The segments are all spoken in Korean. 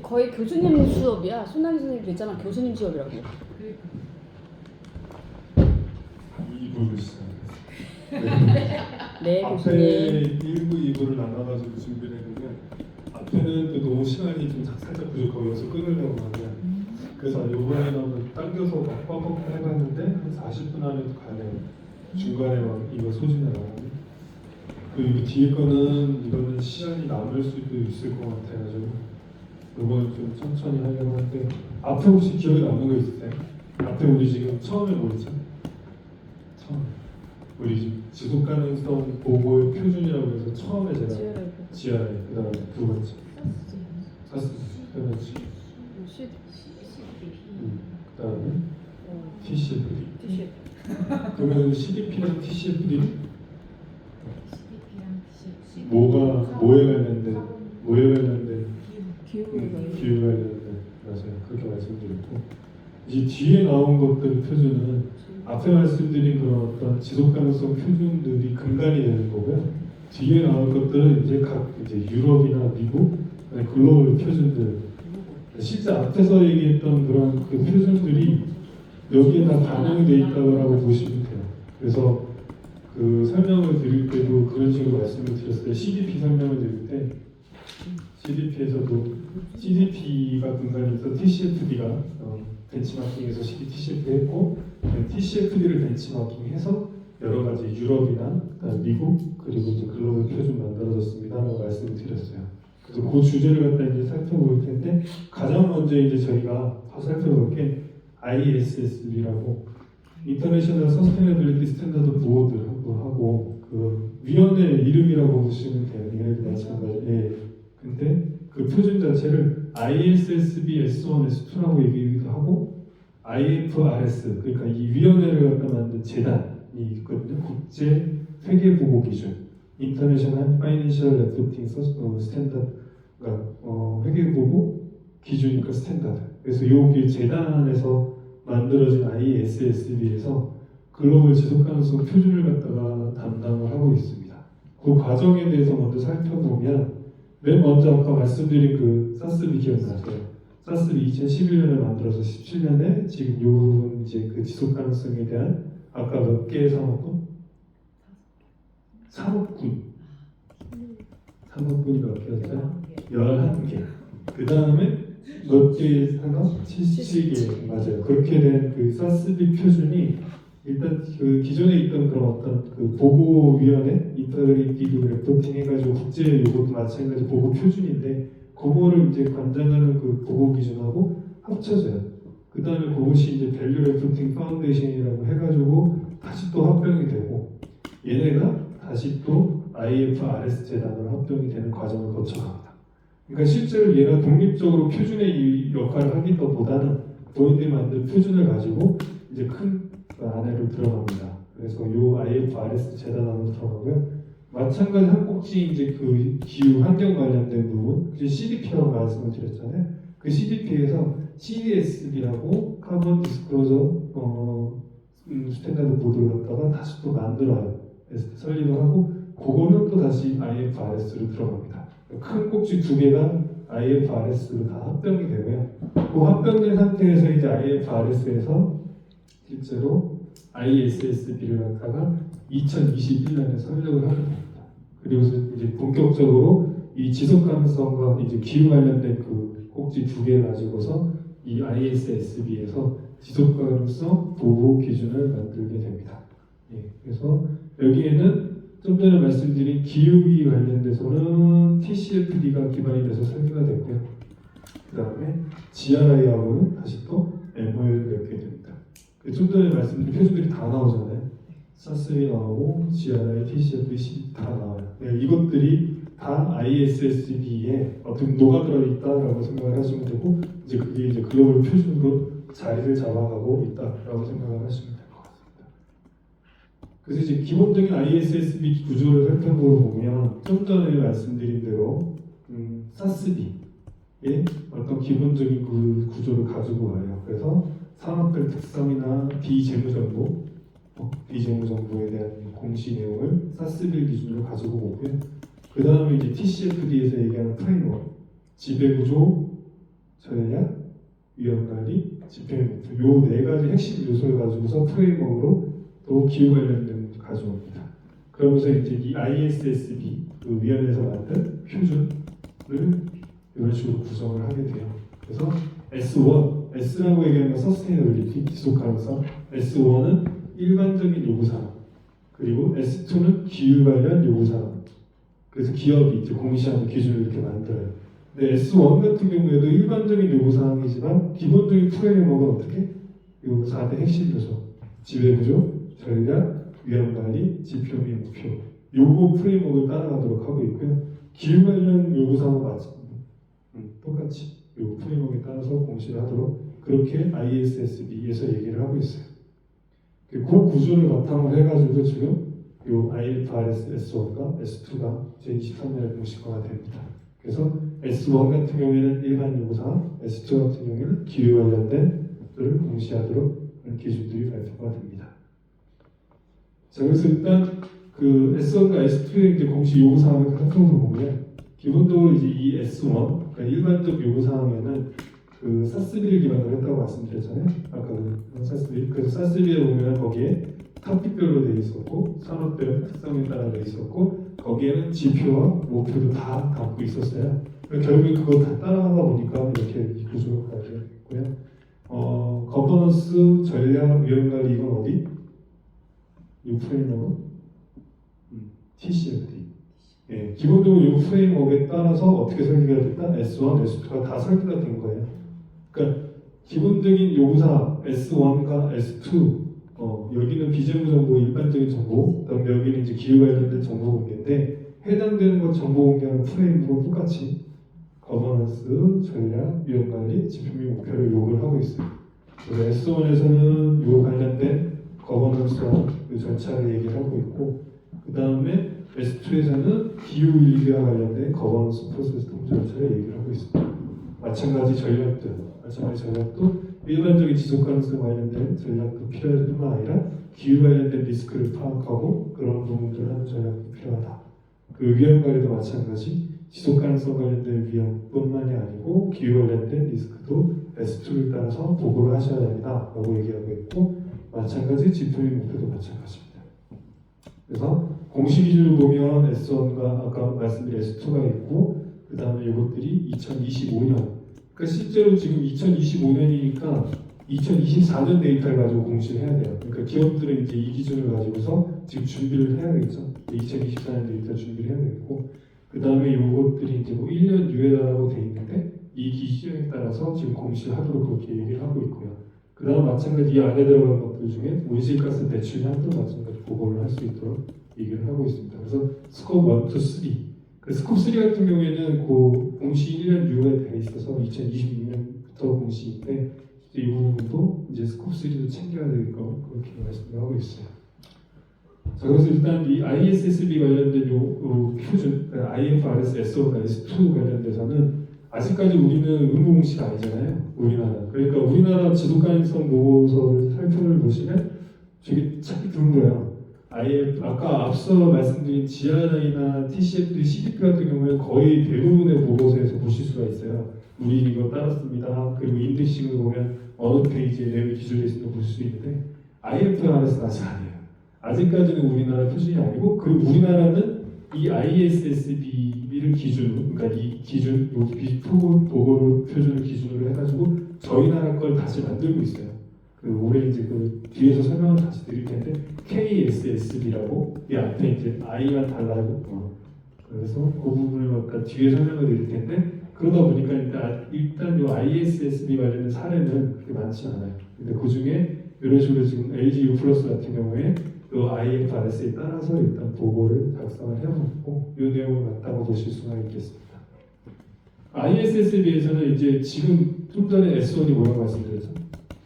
거의 교수님 수업이야. 손남희 선생님 그랬잖아. 교수님 수업이라고. 이 부분을 시작하겠습니다. 네, 앞에 교수님. 1부, 2부를 나눠가지고 준비를 했는데 앞에는 또 너무 시간이 좀 살짝 부족하고 여기서 끊으려고 하면 그래서 이번에는 한번 당겨서 막 빡빡 해봤는데 한 40분 안에도 가네요. 중간에 막 이거 소진을 안 하고 그리고 뒤에 거는 이거는 시간이 남을 수도 있을 것 같아가지고 이거는 좀 천천히 하려고 하는데 앞에 혹시 기억에 남는 거 있으세요? 앞에 우리 지금 처음에 뭐였죠? 처음 우리 지금 지속 가능성 보고의 표준이라고 해서 처음에 제가 GRI 그다음에 두 번째 사스 그다음에 그다음에 TCFD 그러면 CDP랑 TCFD 뭐에 관련된 기후 관련된 맞아요 그렇게 말씀드렸고 이제 뒤에 나온 것들 표준은 앞에 말씀드린 그런 어떤 지속 가능성 표준들이 근간이 되는 거고요. 뒤에 나올 것들은 이제 각 이제 유럽이나 미국, 글로벌 표준들 실제 앞에서 얘기했던 그런 그 표준들이 여기에 다 반영이 돼 있다고 보시면 돼요. 그래서 그 설명을 드릴 때도 그런 식으로 말씀을 드렸어요. CDP 설명을 드릴 때 CDP에서도 CDP가 근간이 있어 TCFD가 벤치마킹해서 TCFD 했고 TCFD를 벤치마킹해서 여러 가지 유럽이나 미국 그리고 이제 글로벌 표준 만들어졌습니다라고 말씀을 드렸어요. 그래서 그 주제를 갖다 이제 살펴볼 텐데 가장 먼저 이제 저희가 더 살펴볼 게 ISSB라고 인터내셔널 서스테이너빌리티 스탠다드 보드라고 하고 그 위원회 이름이라고 보시면 돼요. 얘네도 마찬가지. 예. 근데 그 표준 자체를 ISSB S1, S2라고 얘기하기도 하고 IFRS 그러니까 이 위원회를 갖다 만든 재단이 있거든요. 국제 회계 보고 기준, International Financial Reporting Standard가 회계 보고 기준이니까 스탠다드. 그래서 여기 재단에서 만들어진 ISSB에서 글로벌 지속 가능성 표준을 갖다가 담당을 하고 있습니다. 그 과정에 대해서 먼저 살펴보면 맨 먼저 아까 말씀드린 그 사스비 기억나세요? 사스비 2011년에 만들어서 17년에 지금 요 이제 그 지속 가능성에 대한 아까 몇 개의 산업군? 산업군이 몇 개였죠? 11개. 그 다음에 몇 개의 산업? 77개. 맞아요. 그렇게 된 그 사스비 표준이 일단 그 기존에 있던 그런 어떤 그 보고위원회 인터그레이티드 레포팅 해가지고 국제 요것도 마찬가지 보고 표준인데 그거를 이제 관장하는 그 보고 기준하고 합쳐져요. 그 다음에 그것이 이제 밸류 레포팅 파운데이션이라고 해가지고 다시 또 합병이 되고 얘네가 다시 또 IFRS 재단으로 합병이 되는 과정을 거쳐갑니다. 그러니까 실제로 얘가 독립적으로 표준의 이 역할을 하기보다는 본인들이 만든 표준을 가지고 이제 큰 안에로 들어갑니다. 그래서 요 IFRS 재단 안으로 들어가고요. 마찬가지 한 꼭지 이제 그 기후 환경 관련된 부분, 이제 CDP라고 말씀을 드렸잖아요. 그 CDP에서 CDSB라고 카본 디스클로저 스탠다드 보드를 갖다가 다시 또 만들어요. 설립을 하고 그거는 또 다시 IFRS로 들어갑니다. 큰 꼭지 두 개가 IFRS로 다 합병이 되고요. 그 합병된 상태에서 이제 IFRS에서 실제로 ISSB를 갖다가 2021년에 설립을 하게 됩니다. 그리고 이제 본격적으로 이 지속 가능성과 이제 기후 관련된 그 꼭지 두 개 가지고서 이 ISSB에서 지속 가능성 보고 기준을 만들게 됩니다. 예, 그래서 여기에는 좀 전에 말씀드린 기후위 관련돼서는 TCFD가 기반이 돼서 설계가 됐고요. 그 다음에 GRI하고는 다시 또 MOU를 맺게 됩니다. 좀 전에 말씀드린 표준들이 다 나오잖아요. 사스비 나오고 GRI, TCFD, CD 다 나와요. 네, 이것들이 다 ISSB에 어떤 녹아들어 있다라고 생각을 하시면 되고 이제 그게 이제 글로벌 표준으로 자리를 잡아가고 있다라고 생각을 하시면 될 것 같습니다. 그래서 이제 기본적인 ISSB 구조를 살펴보면 좀 전에 말씀드린 대로 사스비의 어떤 기본적인 그 구조를 가지고 와요. 그래서 산업별 특성이나 비재무정보에 대한 공시 내용을 사스빌 기준으로 가지고 오고요. 그 다음에 이제 TCFD에서 얘기하는 프레임워크, 지배구조, 전략, 위험관리, 집행목표 요 네 가지 핵심 요소를 가지고서 프레임워크로 또 기후 관련된 가져옵니다. 그러면서 이제 이 ISSB 그 위원회에서 만든 표준을 이런 식으로 구성을 하게 돼요. 그래서 S1, S라고 얘기하면 서스테이너빌리티, 지속 가능성, S1은 일반적인 요구사항, 그리고 S2는 기후 관련 요구사항. 그래서 기업이 이제 공시하는 기준을 이렇게 만들어요. 근데 S1 같은 경우에도 일반적인 요구사항이지만 기본적인 프레임워크는 어떻게? 요 4대 핵심 요소, 지배구조, 전략, 위험관리, 지표 및 목표. 요거 프레임워크를 따라가도록 하고 있고요. 기후 관련 요구사항은 맞습니다. 똑같이 요 프레임워크에 따라서 공시를 하도록 그렇게 ISSB에서 얘기를 하고 있어요. 그 구조를 바탕으로 해가지고 지금 요 IFRS S1과 S2가 2023년에 공식화가 됩니다. 그래서 S1 같은 경우에는 일반 요구사항, S2 같은 경우에는 기후 관련된 것들을 공시하도록 하는 기준들이 발표가 됩니다. 자, 그래서 일단 그 S1과 S2의 이제 공시 요구사항을 살펴서 보면 기본적으로 이제 이 S1, 그러니까 일반적 요구사항에는 그 사스비를 기반으로 했다고 말씀드렸잖아요. 아까 그 사스비. 그래서 사스비에 보면 거기에 토픽별로 되어 있었고 산업별 특성에 따라 되어 있었고 거기에는 지표와 목표도 다 담고 있었어요. 결국에 그거 다 따라가다 보니까 이렇게 이 구조가 발표됐고요. 거버넌스, 전략, 위험관리 이건 어디? 이 프레임워크? TCFD. 예, 기본적으로 이 프레임워크에 따라서 어떻게 설계가 됐다? S1, S2가 다 설계가 된 거예요. 그러니까 기본적인 요구사항 S1과 S2 여기는 비재무 정보, 일반적인 정보, 그다음에 여기는 이제 기후 관련된 정보 공개인데 해당되는 것 정보 공개하는 프레임도 똑같이 거버넌스, 전략, 위험관리, 지표 및 목표를 요구를 하고 있어요. 그래서 S1에서는 요 관련된 거버넌스와 그 절차를 얘기를 하고 있고 그 다음에 S2에서는 기후 위기와 관련된 거버넌스 프로세스 통제 절차를 얘기를 하고 있습니다. 마찬가지 전략도 일반적인 지속 가능성 관련된 전략도 필요할 뿐만 아니라 기후 관련된 리스크를 파악하고 그런 부분들을 하는 전략도 필요하다. 그 위험 관리도 마찬가지 지속 가능성 관련된 위험뿐만이 아니고 기후 관련된 리스크도 S2를 따라서 보고를 하셔야 됩니다. 라고 얘기하고 있고 마찬가지 지표 및 목표도 마찬가지입니다. 그래서 공식 기준을 보면 S1과 아까 말씀드린 S2가 있고 그 다음에 이것들이 2025년 그러니까 실제로 지금 2025년이니까 2024년 데이터를 가지고 공시를 해야 돼요. 그러니까 기업들은 이제 이 기준을 가지고서 지금 준비를 해야겠죠. 2024년 데이터 준비를 해야 되고 그 다음에 이것들이 이제 뭐 1년 유예라고 돼 있는데 이 기준에 따라서 지금 공시를 하도록 그렇게 얘기를 하고 있고요. 그 다음 마찬가지 이 안에 들어간 것들 중에 온실가스 배출량도 마찬가지 보고를 할 수 있도록 얘기를 하고 있습니다. 그래서 스콥 1, 2, 3 그 스콥 3 같은 경우에는 그 공시 1년 유예가 되어 있어서 2026년부터 공시인데 이 부분도 이제 스콥 3도 챙겨야 될 거 그렇게 말씀을 하고 있어요. 자, 그래서 일단 이 ISSB 관련된 요 표준, 그러니까 IFRS, S1, S2 관련돼서는 아직까지 우리는 의무 공시가 아니잖아요. 우리나라. 그러니까 우리나라 지속 가능성 보고서를 살펴보시면 되게 찾기 드물어요. 아까 앞서 말씀드린 GRI나 TCFD, CDP 같은 경우에 거의 대부분의 보고서에서 보실 수가 있어요. 우리 이거 따랐습니다. 그리고 인덱싱을 보면 어느 페이지에 내용이 기술되어 있으면 보실 수 있는데 IFRS는 아직 아니에요. 아직까지는 우리나라 표준이 아니고 그리고 우리나라는 이 ISSB를 기준으로 그러니까 이 기준, 이 보고 표준을 기준으로 해가지고 저희 나라 걸 다시 만들고 있어요. 그 올해 이제 그 뒤에서 설명을 다시 드릴 텐데 KSSB라고 이 앞에 이제 I가 달라요. 그래서 그 부분을 아까 뒤에 설명을 드릴 텐데 그러다 보니까 일단 이 ISSB 관련된 사례는 그렇게 많지 않아요. 근데 그 중에 이런 식으로 지금 LG U+ 같은 경우에 그 IFRS에 따라서 일단 보고를 작성을 해놓고 이 내용을 갖다가 보실 수가 있겠습니다. ISSB에서는 이제 지금 좀 전에 S1이 뭐라고 말씀드렸죠?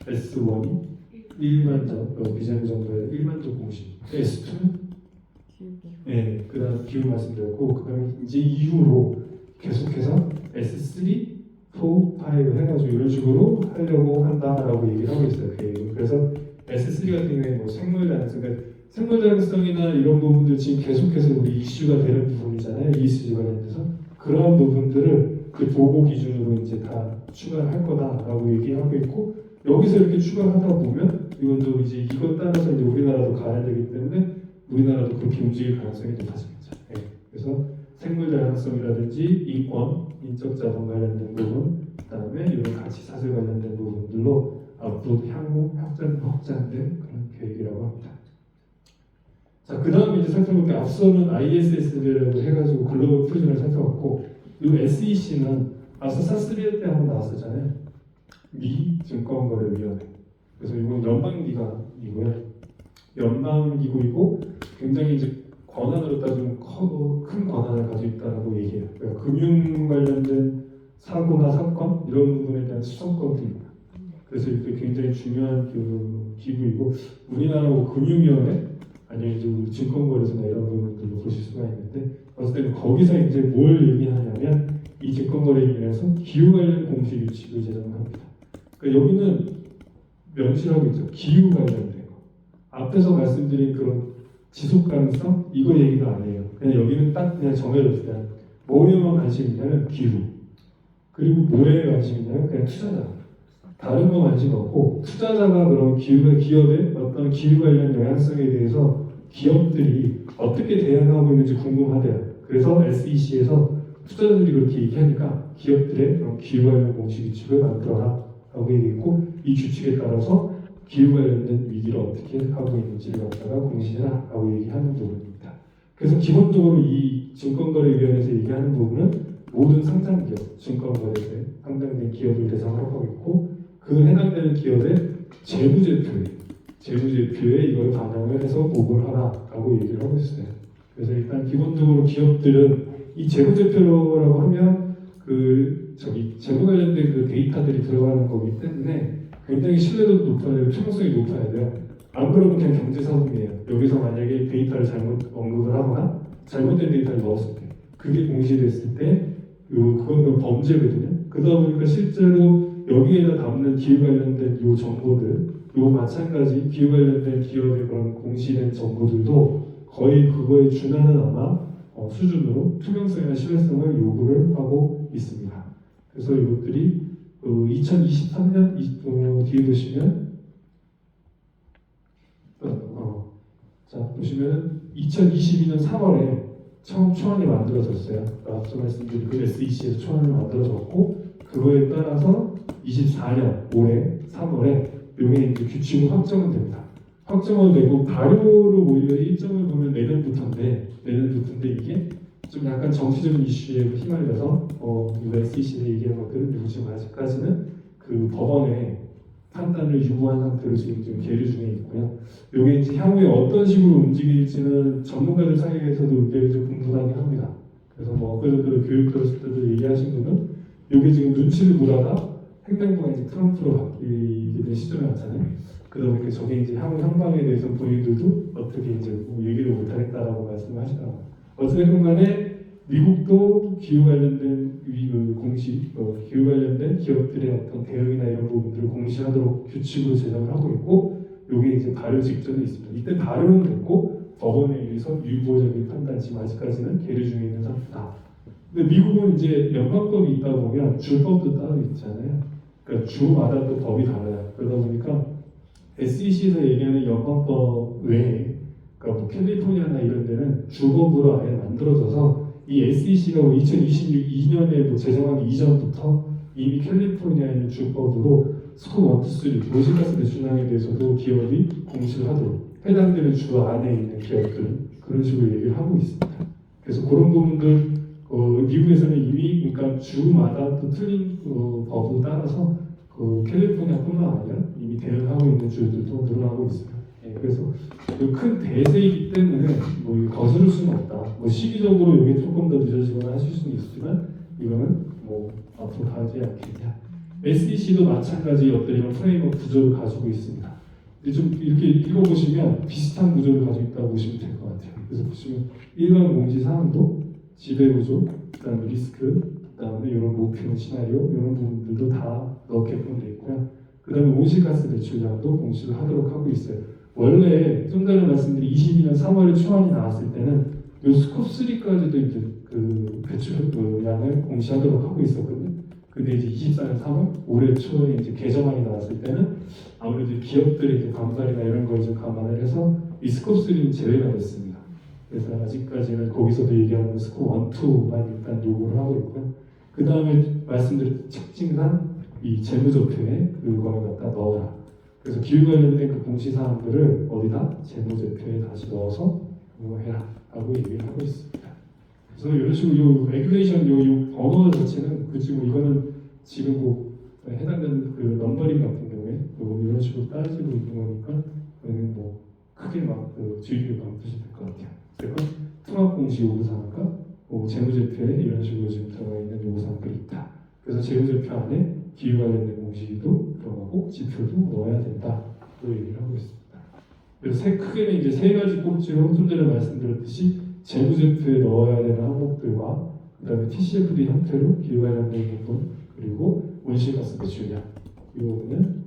S1이 일반적 비재무 정보의 일반적 공식, S2는 네, 그다음 기후 말씀드렸고 그다음에 이제 이후로 계속해서 S3, 4, 5 해가지고 이런 식으로 하려고 한다라고 얘기를 하고 있어요. 그래서 S3 같은 경우에 뭐 생물 다양성, 그러니까 생물 다양성이나 이런 부분들 지금 계속해서 우리 이슈가 되는 부분이잖아요. ESG 관련돼서 그러한 부분들을 그 보고 기준으로 이제 다 추가를 할 거다라고 얘기하고 있고 여기서 이렇게 추가를 하다 보면 이것도 이제 이것 따라서 이제 우리나라도 가야 되기 때문에 우리나라도 그렇게 움직일 가능성이 높아집니다. 네. 그래서 생물 다양성이라든지 인권, 인적 자본 관련된 부분, 그다음에 이런 가치 사슬 관련된 부분들로 앞으로 향후 확장된 그런 계획이라고 합니다. 자, 그 다음에 이제 살펴볼 게 앞서는 ISS라고 해가지고 글로벌 표준을 살펴봤고 이 SEC는 앞서 사스비엘 때 한번 나왔었잖아요. 미 증권거래위원회. 그래서 이건 연방기관이고요. 연방기구이고 굉장히 이제 권한으로 따지면 큰 권한을 가지고 있다라고 얘기해요. 그러니까 금융 관련된 사고나 사건 이런 부분에 대한 수사권입니다. 그래서 이렇게 굉장히 중요한 그 기구이고 우리나라 금융위원회 아니면 이제 증권거래소나 이런 부분들로 보실 수가 있는데 어쨌든 때는 거기서 이제 뭘 의미하냐면 이 증권거래위원회에서 기후 관련 공시 규칙을 제정을 합니다. 그러니까 여기는 명시하고 있죠. 기후 관련된 거. 앞에서 말씀드린 그런 지속 가능성 이거 얘기가 아니에요. 그냥 여기는 딱 그냥 정해졌어요. 뭐에만 관심이 있냐면 기후. 그리고 뭐에 관심이 있냐면 그냥 투자자. 다른 거 관심 없고 투자자가 그런 기업의 어떤 기후 관련 영향성에 대해서 기업들이 어떻게 대응하고 있는지 궁금하대요. 그래서 SEC에서 투자자들이 그렇게 얘기하니까 기업들의 그런 기후 관련 공시 규칙을 만들어라 라고 얘기했고 이 규칙에 따라서 기후 관련된 위기를 어떻게 하고 있는지를 갖다가 공시해라 라고 얘기하는 부분입니다. 그래서 기본적으로 이 증권거래위원회에서 얘기하는 부분은 모든 상장기업, 증권거래소에 상장된 기업을 대상으로 하고 있고 그 해당되는 기업의 재무제표에 이걸 반영을 해서 보고를 하라라고 얘기를 하고 있어요. 그래서 일단 기본적으로 기업들은 이 재무제표라고 하면 재무 관련된 그 데이터들이 들어가는 거기 때문에 굉장히 신뢰도도 높아야 되고 투명성이 높아야 돼요. 안 그러면 그냥 경제사범이에요. 여기서 만약에 데이터를 잘못 언급을 하거나 잘못된 데이터를 넣었을 때 그게 공시됐을 때 그건 범죄거든요. 그러다 보니까 실제로 여기에다 담는 기후 관련된 요 정보들, 요 마찬가지 기후 관련된 기업의 그런 공시된 정보들도 거의 그거에 준하는 아마 수준으로 투명성이나 신뢰성을 요구를 하고 있습니다. 그래서 이것들이 2023년 뒤에 보시면 자 보시면 2022년 3월에 처음 초안이 만들어졌어요. 앞서 말씀드린 그 SEC에서 초안을 만들어졌고 그거에 따라서 24년 올해 3월에 이게 이제 규칙으로 확정은 됩니다. 확정은 되고 발효로 오히려 일정을 보면 내년부터인데 이게 좀 약간 정치적인 이슈에 휘말려서 SEC에 얘기한 것들은 지금 아직까지는 그 법원의 판단을 유보한 상태로 지금 계류 중에 있고요. 이게 이제 향후에 어떤 식으로 움직일지는 전문가들 사이에서도 의견이 좀 분분하긴 합니다. 그래서 엊그저께도 교육 들었을 때도 얘기하신 분은 이게 지금 눈치를 보다가 행정부가 이제 트럼프로 바뀌게 된 시점이 왔잖아요. 그러다 보니까 저게 이제 향후 향방에 대해서 본인들도 어떻게 이제 얘기를 못하겠다라고 말씀을 하시더라고요. 어쨌든 간에 미국도 기후 관련된 기후 관련된 기업들의 어떤 대응이나 이런 부분들을 공시하도록 규칙으로 제정을 하고 있고 이게 이제 발효 직전에 있습니다. 이때 발효는 됐고 법원에 의해서 유보적인 판단 지금 아직까지는 계류 중에 있는 상태다. 근데 미국은 이제 연방법이 있다 보면 주법도 따로 있잖아요. 그러니까 주마다 또 법이 달라요. 그러다 보니까 SEC에서 얘기하는 연방법 외에 그러니까 캘리포니아나 이런 데는 주법으로 아예 만들어져서 이 SEC가 2022년에 제정하기 이전부터 이미 캘리포니아에 있는 주법으로 스코어 1, 2, 3 도시가스 배출량에 대해서도 기업이 공시를 하도록 해당되는 주 안에 있는 기업들은 그런 식으로 얘기를 하고 있습니다. 그래서 그런 부분들 미국에서는 이미 그러니까 주마다 또 틀린 법을 따라서 캘리포니아뿐만 아니라 이미 대응하고 있는 주들도 늘어나고 있습니다. 그래서 큰 대세이기 때문에 거스를 수는 없다. 시기적으로 이게 조금 더 늦어지거나 하실 수는 있지만 이거는 앞으로 가지 않겠냐. SEC도 마찬가지 어떤 이런 프레임워크 구조를 가지고 있습니다. 근데 좀 이렇게 읽어보시면 비슷한 구조를 가지고 있다고 보시면 될 것 같아요. 그래서 보시면 일반 공시 사항도 지배구조, 그다음에 리스크, 그다음에 이런 목표 시나리오 이런 부분들도 다 넣게끔 돼 있고요. 그다음에 온실가스 배출량도 공시를 하도록 하고 있어요. 원래 좀 전에 말씀드린 22년 3월에 초안이 나왔을 때는 요 스콥 3까지도 이제 그 배출 그 양을 공시하도록 하고 있었거든요. 근데 이제 24년 3월 올해 초에 이제 개정안이 나왔을 때는 아무래도 기업들의 이제 감사이나 이런 걸 좀 감안을 해서 이 스콥 3는 제외가 됐습니다. 그래서 아직까지는 거기서도 얘기하는 스콥 1, 2만 일단 요구를 하고 있고요. 그 다음에 말씀드린 특징상 이 재무제표에 그거를 갖다 넣어라. 그래서 기후 관련된 그 공시사항들을 어디다 재무제표에 다시 넣어서 그거 해라 라고 얘기를 하고 있습니다. 그래서 이런 식으로 요 레귤레이션 요 언어 자체는 그치 뭐 이거는 지금 뭐 해당되는 그 넘버링 같은 경우에 뭐 이런 식으로 따지고 있는 거니까 그거는 뭐 크게 막그 주의를 받으셔야 될 것 같아요. 그래서 통합 공시 요구사항과 뭐 재무제표에 이런 식으로 지금 들어가 있는 요구사항들이 있다. 그래서 재무제표 안에 기후 관련된 공시도 들어가고 지표도 넣어야 된다. 또 얘기를 하고 있습니다. 그래서 크게는 이제 세 가지 꼭지로 좀 전에 말씀드렸듯이 재무제표에 넣어야 되는 항목들과 그다음에 TCFD 형태로 기후 관련된 부분 그리고 온실가스 배출량 이 부분을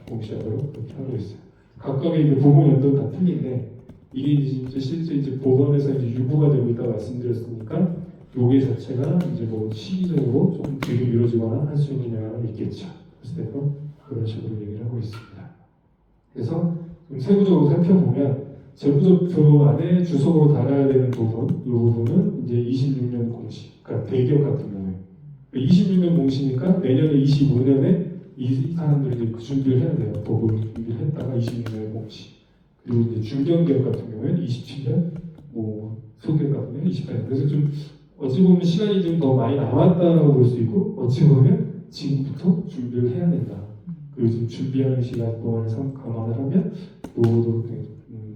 공시하도록 그렇게 하고 있어요. 각각의 이제 보고 연도는 다 틀린데 이게 이제 실제 이제 법원에서 이제 유보가 되고 있다고 말씀드렸으니까 요게 자체가 이제 뭐 시기적으로 조금 뒤로 미뤄지거나 할 수 있는 영향은 있겠죠. 그래서 그런 식으로 얘기를 하고 있습니다. 그래서 좀 세부적으로 살펴보면 재무제표 안에 주석으로 달아야 되는 부분, 이 부분은 이제 26년 공시, 그러니까 대기업 같은 경우에 26년 공시니까 내년에 25년에 이 사람들이 이제 그 준비를 해야 돼요. 법을 준비를 했다가 26년에 공시. 그리고 이제 중견기업 같은 경우에는 27년, 뭐 소기업 같은 경우는 28년. 그래서 좀 어찌 보면 시간이 좀 더 많이 남았다고 볼 수 있고 어찌 보면 지금부터 준비를 해야 된다. 그리고 지금 준비하는 시간 동안에 감안을 하면 또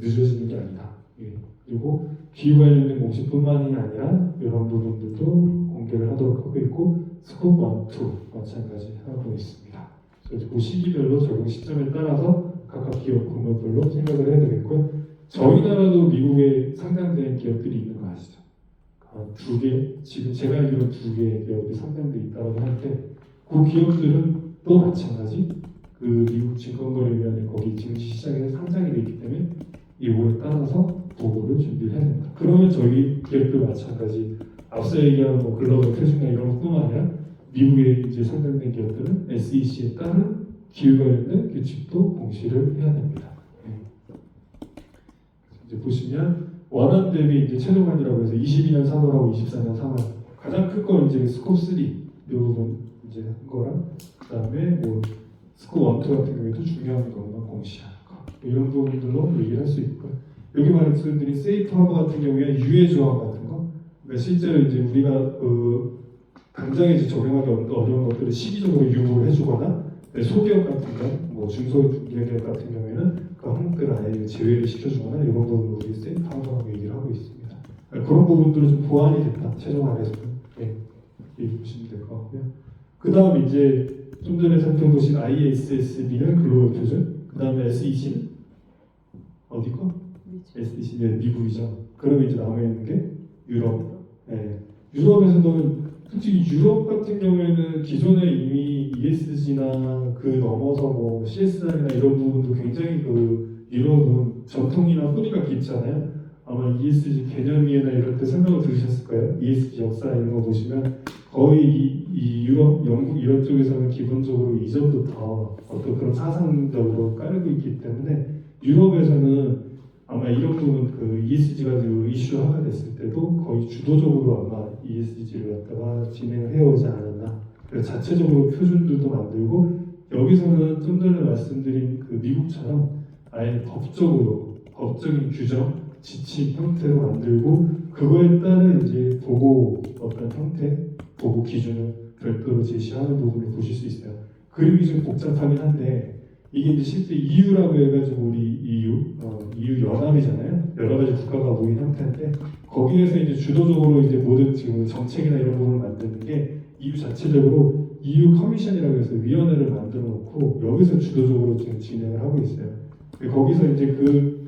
늦어지는 게 아니다. 예. 그리고 기후 관련된 공시뿐만이 아니라 이런 부분들도 공개를 하도록 하고 있고 스콥 1, 2 마찬가지 하고 있습니다. 그래서 그 시기별로 적용 시점에 따라서 각각 기업 규모별로 생각을 해야 되겠고요. 저희 나라도 미국에 상장된 기업들이 있는 거 아시죠? 두 개, 지금 제가 알기로 두 개의 기업이 상장돼 있다고 하는데 그 기업들은 또 마찬가지 그 미국 증권거래위원회 거기 증시 시장에서 상장이 되기 때문에 이거에 따라서 보고를 준비를 해야 됩니다. 그러면 저희 기업도 마찬가지 앞서 얘기한 뭐 글로벌 표준이나 이런 것뿐만 아니라 미국에 이제 상장된 기업들은 SEC에 따른 기후 관련된 규칙도 공시를 해야 됩니다. 네. 이제 보시면 원안 대비 이제 최종안이라고 해서 22년 3월하고 24년 3월 가장 큰 건 이제 스콥 3 이 부분 이제 한 거랑 그다음에 뭐 스콥 1, 2 같은 경우에도 중요한 것만 공시하는 거 이런 부분들로 얘기를 할 수 있고요. 여기 말씀드린 세이프 하버 같은 경우에 유예 조항 같은 거 그러니까 실제로 이제 우리가 당장에 이제 적용하기 어려운 것들을 시기적으로 유보를 해주거나 소기업 같은 거, 뭐 중소기업 같은 경우에는 그 항목들을 아예 제외를 시켜주거나 이런 부분을 우리 세이프 하버라고 얘기를 하고 있습니다. 그러니까 그런 부분들은 좀 보완이 됐다. 최종안에서는 네, 이렇게 보시면 될 것 같고요. 그 다음 이제 좀 전에 살펴보신 ISSB는 글로벌 표준, 그 다음에 SEC는 어디 거? SEC는 미국이죠. 그러면 이제 남아 있는 게 유럽. 네. 유럽에서는 솔직히 유럽 같은 경우에는 기존에 이미 ESG나 그 넘어서 뭐 CSR이나 이런 부분도 굉장히 그 유럽은 전통이나 뿌리가 깊잖아요. 아마 ESG 개념이나 이럴 때 설명을 들으셨을 거예요. ESG 역사 이런 거 보시면 거의 이 유럽, 영국 이런 쪽에서는 기본적으로 이전부터 어떤 그런 사상적으로 깔고 있기 때문에 유럽에서는 아마 이런 부분 그 ESG가 이슈화가 됐을 때도 거의 주도적으로 아마 ESG를 갖다가 진행을 해오지 않았나. 그래서 자체적으로 표준들도 만들고 여기서는 좀 전에 말씀드린 그 미국처럼 아예 법적인 규정, 지침 형태로 만들고 그거에 따른 이제 보고 어떤 형태, 보고 기준을 별도로 제시하는 부분을 보실 수 있어요. 그림이 좀 복잡하긴 한데 이게 이제 실제 EU라고 해가지고 우리 EU 연합이잖아요. 여러 가지 국가가 모인 형태인데 거기에서 이제 주도적으로 이제 모든 지금 정책이나 이런 부분을 만드는 게 EU 자체적으로 EU 커미션이라고 해서 위원회를 만들어 놓고 여기서 주도적으로 지금 진행을 하고 있어요. 거기서 이제 그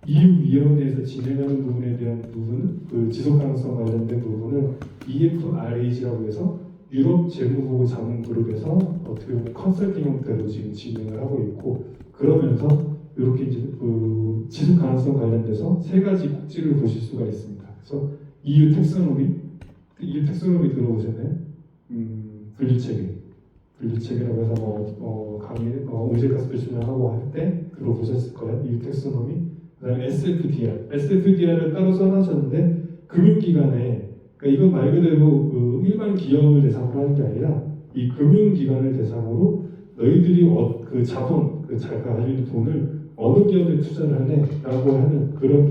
EU 위원회에서 진행하는 부분에 대한 부분은 그 지속 가능성 관련된 부분은 EFRAG라고 해서 유럽 재무보고 자문그룹에서 어떻게 보면 컨설팅 형태로 지금 진행을 하고 있고 그러면서 이렇게 이제 그 지속 가능성 관련돼서 세 가지 꼭지를 보실 수가 있습니다. 그래서 EU 텍소노미 들어보셨나요? 분류체계라고 해서 온실가스 배출을 하고 할 때 들어보셨을 거예요. EU 텍소노미. 그다음에 SFDR을 따로 써놨었는데 금융기관에 그러니까 이건 말 그대로 그 일반 기업을 대상으로 하는 게 아니라 이 금융기관을 대상으로 너희들이 그 자본, 자기가 가지고 있는 돈을 어느 기업에 투자를 하네라고 하는 그런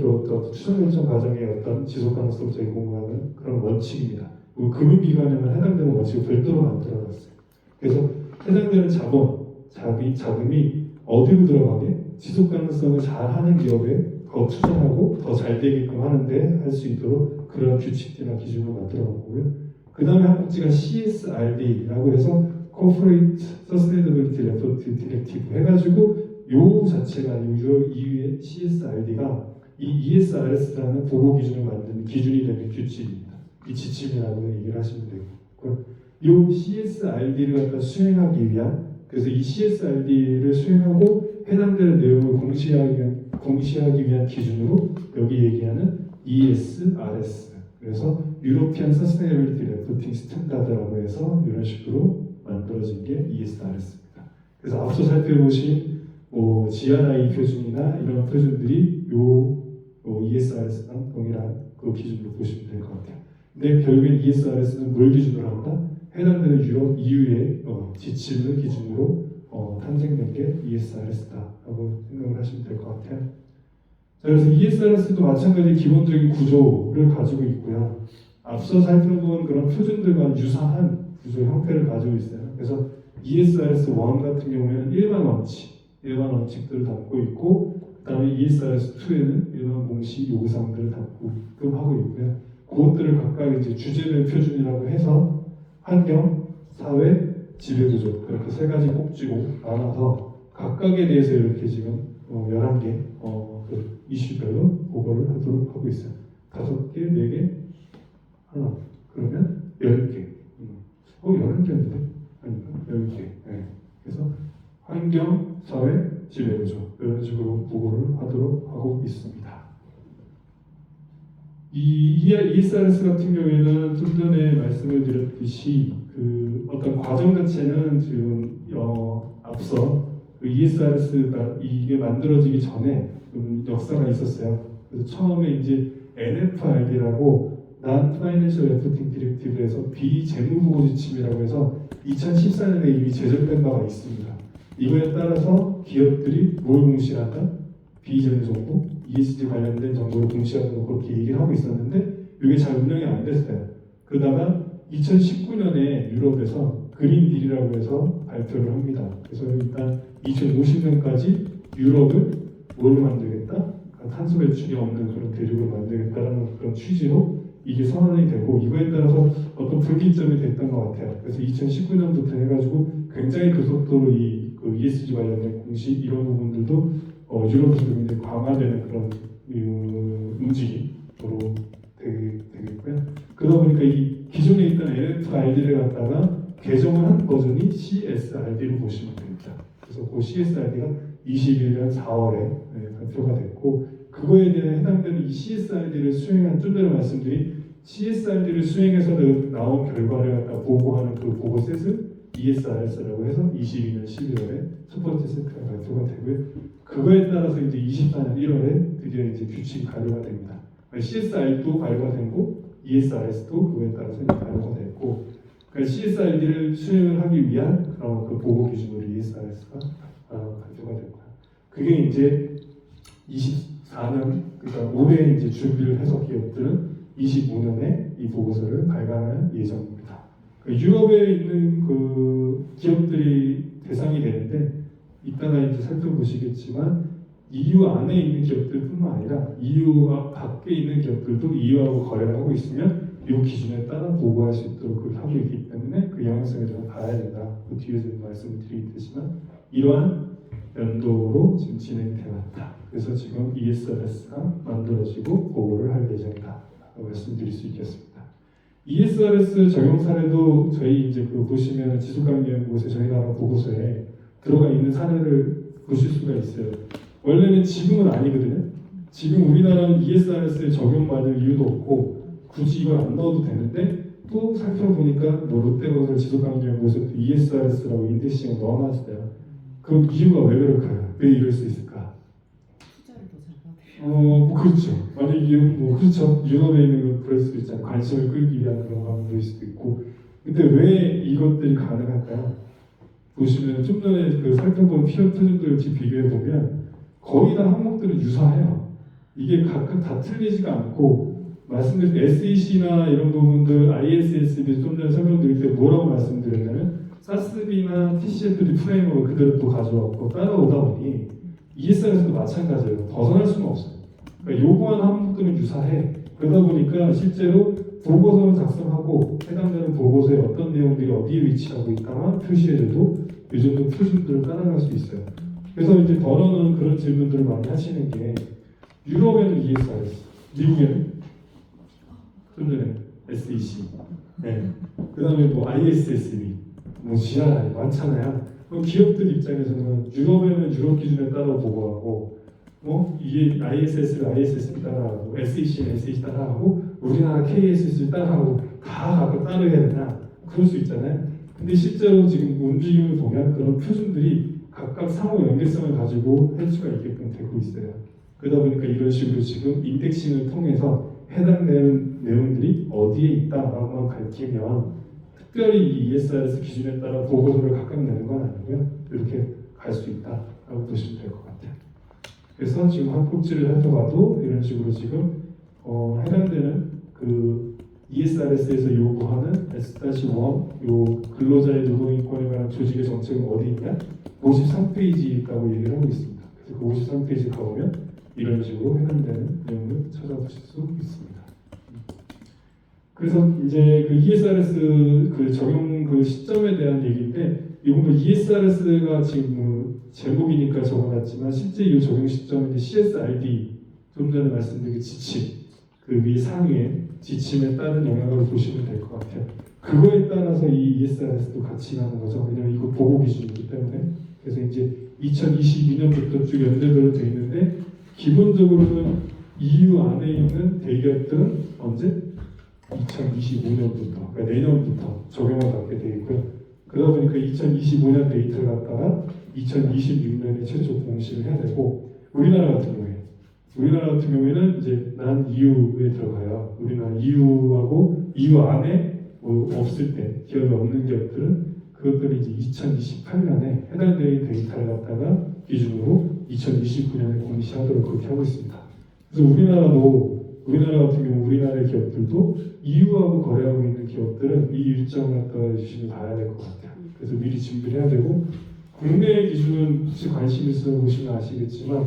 추정 결정 과정의 어떤 지속 가능성 제공하는 그런 원칙입니다. 그 금융기관에만 해당되는 원칙을 별도로 만들어놨어요. 그래서 해당되는 자금이 어디로 들어가게 지속 가능성을 잘하는 기업에 더 투자하고 더 잘 되게끔 하는데 할 수 있도록 그런 규칙이나 기준을 만들어 놓고요. 그 다음에 한 꼭지가 CSRD라고 해서 Corporate Sustainability Report Directive 해가지고 요 자체가 EU의 CSRD가 이 ESRS라는 보고 기준을 만드는 기준이 되는 규칙입니다. 이 지침이라고 얘기를 하시면 되고, 요 CSRD를 갖다 수행하기 위한 그래서 이 CSRD를 수행하고 해당되는 내용을 공시하기 위한 기준으로 여기 얘기하는 ESRS 그래서 European Sustainability Reporting Standard라고 해서 이런 식으로 만들어진 게 ESRS입니다. 그래서 앞서 살펴보신 GRI 표준이나 이런 표준들이 요 ESRS랑 동일한 그 기준으로 보시면 될 것 같아요. 근데 결국엔 ESRS는 뭘 기준으로 한다? 해당되는 유럽 EU의 지침을 기준으로 탄생된 게 ESRS다라고 생각을 하시면 될 것 같아요. 자, 그래서 ESRS도 마찬가지 기본적인 구조를 가지고 있고요. 앞서 살펴본 그런 표준들과 유사한 구조 형태를 가지고 있어요. 그래서 ESRS 1 같은 경우에는 일반 원칙들을 담고 있고, 그 다음에 ESRS 2에는 일반 공시 요구사항들을 담고 하고 있고요. 그것들을 각각 이제 주제별 표준이라고 해서 환경, 사회, 지배구조 이렇게 세 가지 꼭지로 나눠서 각각에 대해서 이렇게 지금 11개 그 이슈별로 보고를 하도록 하고 있어요. 5개, 4개, 하나 그러면 10개 11개였는데? 아닌가? 10개 네. 그래서 환경, 사회, 지배구조 이런 식으로 보고를 하도록 하고 있습니다. 이 ESRS 같은 경우에는 좀 전에 말씀을 드렸듯이 그 어떤 과정 자체는 지금 앞서 그 ESRS가 이게 만들어지기 전에 역사가 있었어요. 그래서 처음에 이제 NFRD라고 Non-Financial Reporting Directive에서 비재무보고 지침이라고 해서 2014년에 이미 제정된 바가 있습니다. 이거에 따라서 기업들이 뭘 공시한다? 비재무 정보, ESG 관련된 정보를 공시하도록 그렇게 얘기를 하고 있었는데 이게 잘 운영이 안 됐어요. 그러다가 2019년에 유럽에서 그린 딜이라고 해서 발표를 합니다. 그래서 일단 2050년까지 유럽을 뭘 만들겠다? 탄소 배출이 없는 그런 대륙을 만들겠다라는 그런 취지로 이게 선언이 되고 이거에 따라서 어떤 분기점이 됐던 것 같아요. 그래서 2019년부터 해가지고 굉장히 급속도로 그 ESG 관련된 공시 이런 부분들도 유럽에서 굉장히 강화되는 그런 움직임으로 되겠고요. 그러다 보니까 이 기존에 있던 NFRD를 갖다가 개정을 한 버전이 CSRD로 보시면 됩니다. 그래서 그 CSRD가 21년 4월에 발표가 됐고 그거에 대해 해당되는 이 CSRD를 수행한 좀 전에 말씀드린 CSRD를 수행해서 나온 결과를 갖다 보고하는 그 보고셋을 ESRS라고 해서 22년 11월에 첫 번째 세트가 발표가 되고요. 그거에 따라서 이제 24년 1월에 드디어 이제 규칙이 발효가 됩니다. CSR도 발효가 되고 ESRS도 그거에 따라서 이제 발효가 됐고, 그러니까 CSRD를 수행을 하기 위한 그 보고 기준으로 ESRS가 발표가 됐고요. 그게 이제 24년, 그러니까 올해 이제 준비를 해서 기업들은 25년에 이 보고서를 발간할 예정입니다. 유럽에 있는 그 기업들이 대상이 되는데 이따가 이제 살펴보시겠지만 EU 안에 있는 기업들뿐만 아니라 EU 밖에 있는 기업들도 EU하고 거래를 하고 있으면 이 기준에 따라 보고할 수 있도록 그걸 하고 있기 때문에 그 영향성에 대해서 봐야 된다. 그 뒤에서 말씀을 드리겠지만 이러한 연도로 지금 진행이 되었다. 그래서 지금 ESRS가 만들어지고 보고를 할 예정이다. 말씀드릴 수 있겠습니다. ESRS 적용 사례도 저희 이제 그 보시면 지속가능연구소에 저희 나라 보고서에 들어가 있는 사례를 보실 수가 있어요. 원래는 지금은 아니거든요. 지금 우리나라는 ESRS에 적용받을 이유도 없고 굳이 이걸 안 넣어도 되는데 또 살펴보니까 뭐 롯데건설 지속강조연구소도 ESRS라고 인덱싱을 넣어놨어요. 그럼 이유가 왜 그럴까요? 왜 이럴 수 있을까? 투자를 더 잘하네요. 뭐 그렇죠. 만약 이게 뭐 그렇죠. 유럽에 있는 건 그럴 수도 있잖아요. 관심을 끌기 위한 그런 방법일 수도 있고. 근데 왜 이것들이 가능할까요? 보시면 좀 전에 그 살펴본 피어 표준들 지금 비교해 보면 거의 다 항목들은 유사해요. 이게 각각 다 틀리지가 않고 말씀드린 SEC나 이런 부분들 ISSB 좀 전에 설명드릴 때 뭐라고 말씀드렸냐면 사스비나 TCFD 프레임워크 그대로 또 가져왔고 따라오다 보니 ESR에서도 마찬가지예요. 벗어날 수는 없어요. 그러니까 요구하는 항목들은 유사해. 그러다 보니까 실제로 보고서를 작성하고 해당되는 보고서에 어떤 내용들이 어디에 위치하고 있다만 표시해줘도 이 정도 표준들을 따라갈 수 있어요. 그래서 이제 더러는 그런 질문들을 많이 하시는 게 유럽에는 ESRS, 미국에는 좀 전에 SEC, 네. 그다음에 뭐 ISSB, 뭐 GRI 많잖아요. 그럼 기업들 입장에서는 유럽에는 유럽 기준에 따라 보고하고, 뭐 이게 ISS를 ISSB 따라하고, SEC는 SEC 따라하고, 우리나라 KSS를 따라하고 다 각각 따라해야 되나? 그럴 수 있잖아요. 근데 실제로 지금 움직임을 보면 그런 표준들이 각각 상호 연계성을 가지고 할 수가 있게끔 되고 있어요. 그러다 보니까 이런 식으로 지금 인덱싱을 통해서 해당되는 내용들이 어디에 있다라고만 밝히면 특별히 이 ESRS 기준에 따라 보고서를 각각 내는 건 아니고요. 이렇게 갈 수 있다라고 보시면 될 것 같아요. 그래서 지금 한 꼭지를 살펴봐도 이런 식으로 지금 해당되는 그 ESRS에서 요구하는 S-1 요 근로자의 노동인권에 관한 조직의 정책은 어디 있냐? 53페이지에 있다고 얘기를 하고 있습니다. 그래서 그 53페이지 가보면 이런 식으로 해당되는 내용을 찾아보실 수 있습니다. 그래서 이제 그 ESRS 그 적용 그 시점에 대한 얘기인데 이건 뭐 ESRS가 지금 뭐 제목이니까 적어놨지만 실제 이 적용 시점은 이제 CSRD 좀 전에 말씀드린 지침 그 위 상위에 지침에 따른 영향으로 보시면 될 것 같아요. 그거에 따라서 이 ESRS도 같이 가는 거죠. 왜냐면 이거 보고 기준이기 때문에. 그래서 이제 2022년부터 쭉 연대별로 되어 있는데 기본적으로는 EU 안에 있는 대기업들은 언제? 2025년부터, 그러니까 내년부터 적용을 받게 되어 있고요. 그러다 보니까 2025년 데이터를 갖다가 2026년에 최초 공시를 해야 되고 우리나라 같은 경우에는 이제 난 EU에 들어가요. 우리나라 EU하고 EU 안에 뭐 없을 때 기업이 없는 기업들은 그것들이 이제 2028년에 해당되는 데이터를 갖다가 기준으로 2029년에 공시하도록 그렇게 하고 있습니다. 그래서 우리나라 같은 경우 우리나라의 기업들도 EU하고 거래하고 있는 기업들은 이 일정을 갖다가 유심히 봐야 될 것 같아요. 그래서 미리 준비를 해야 되고 국내 기준은 혹시 관심 있어 보시면 아시겠지만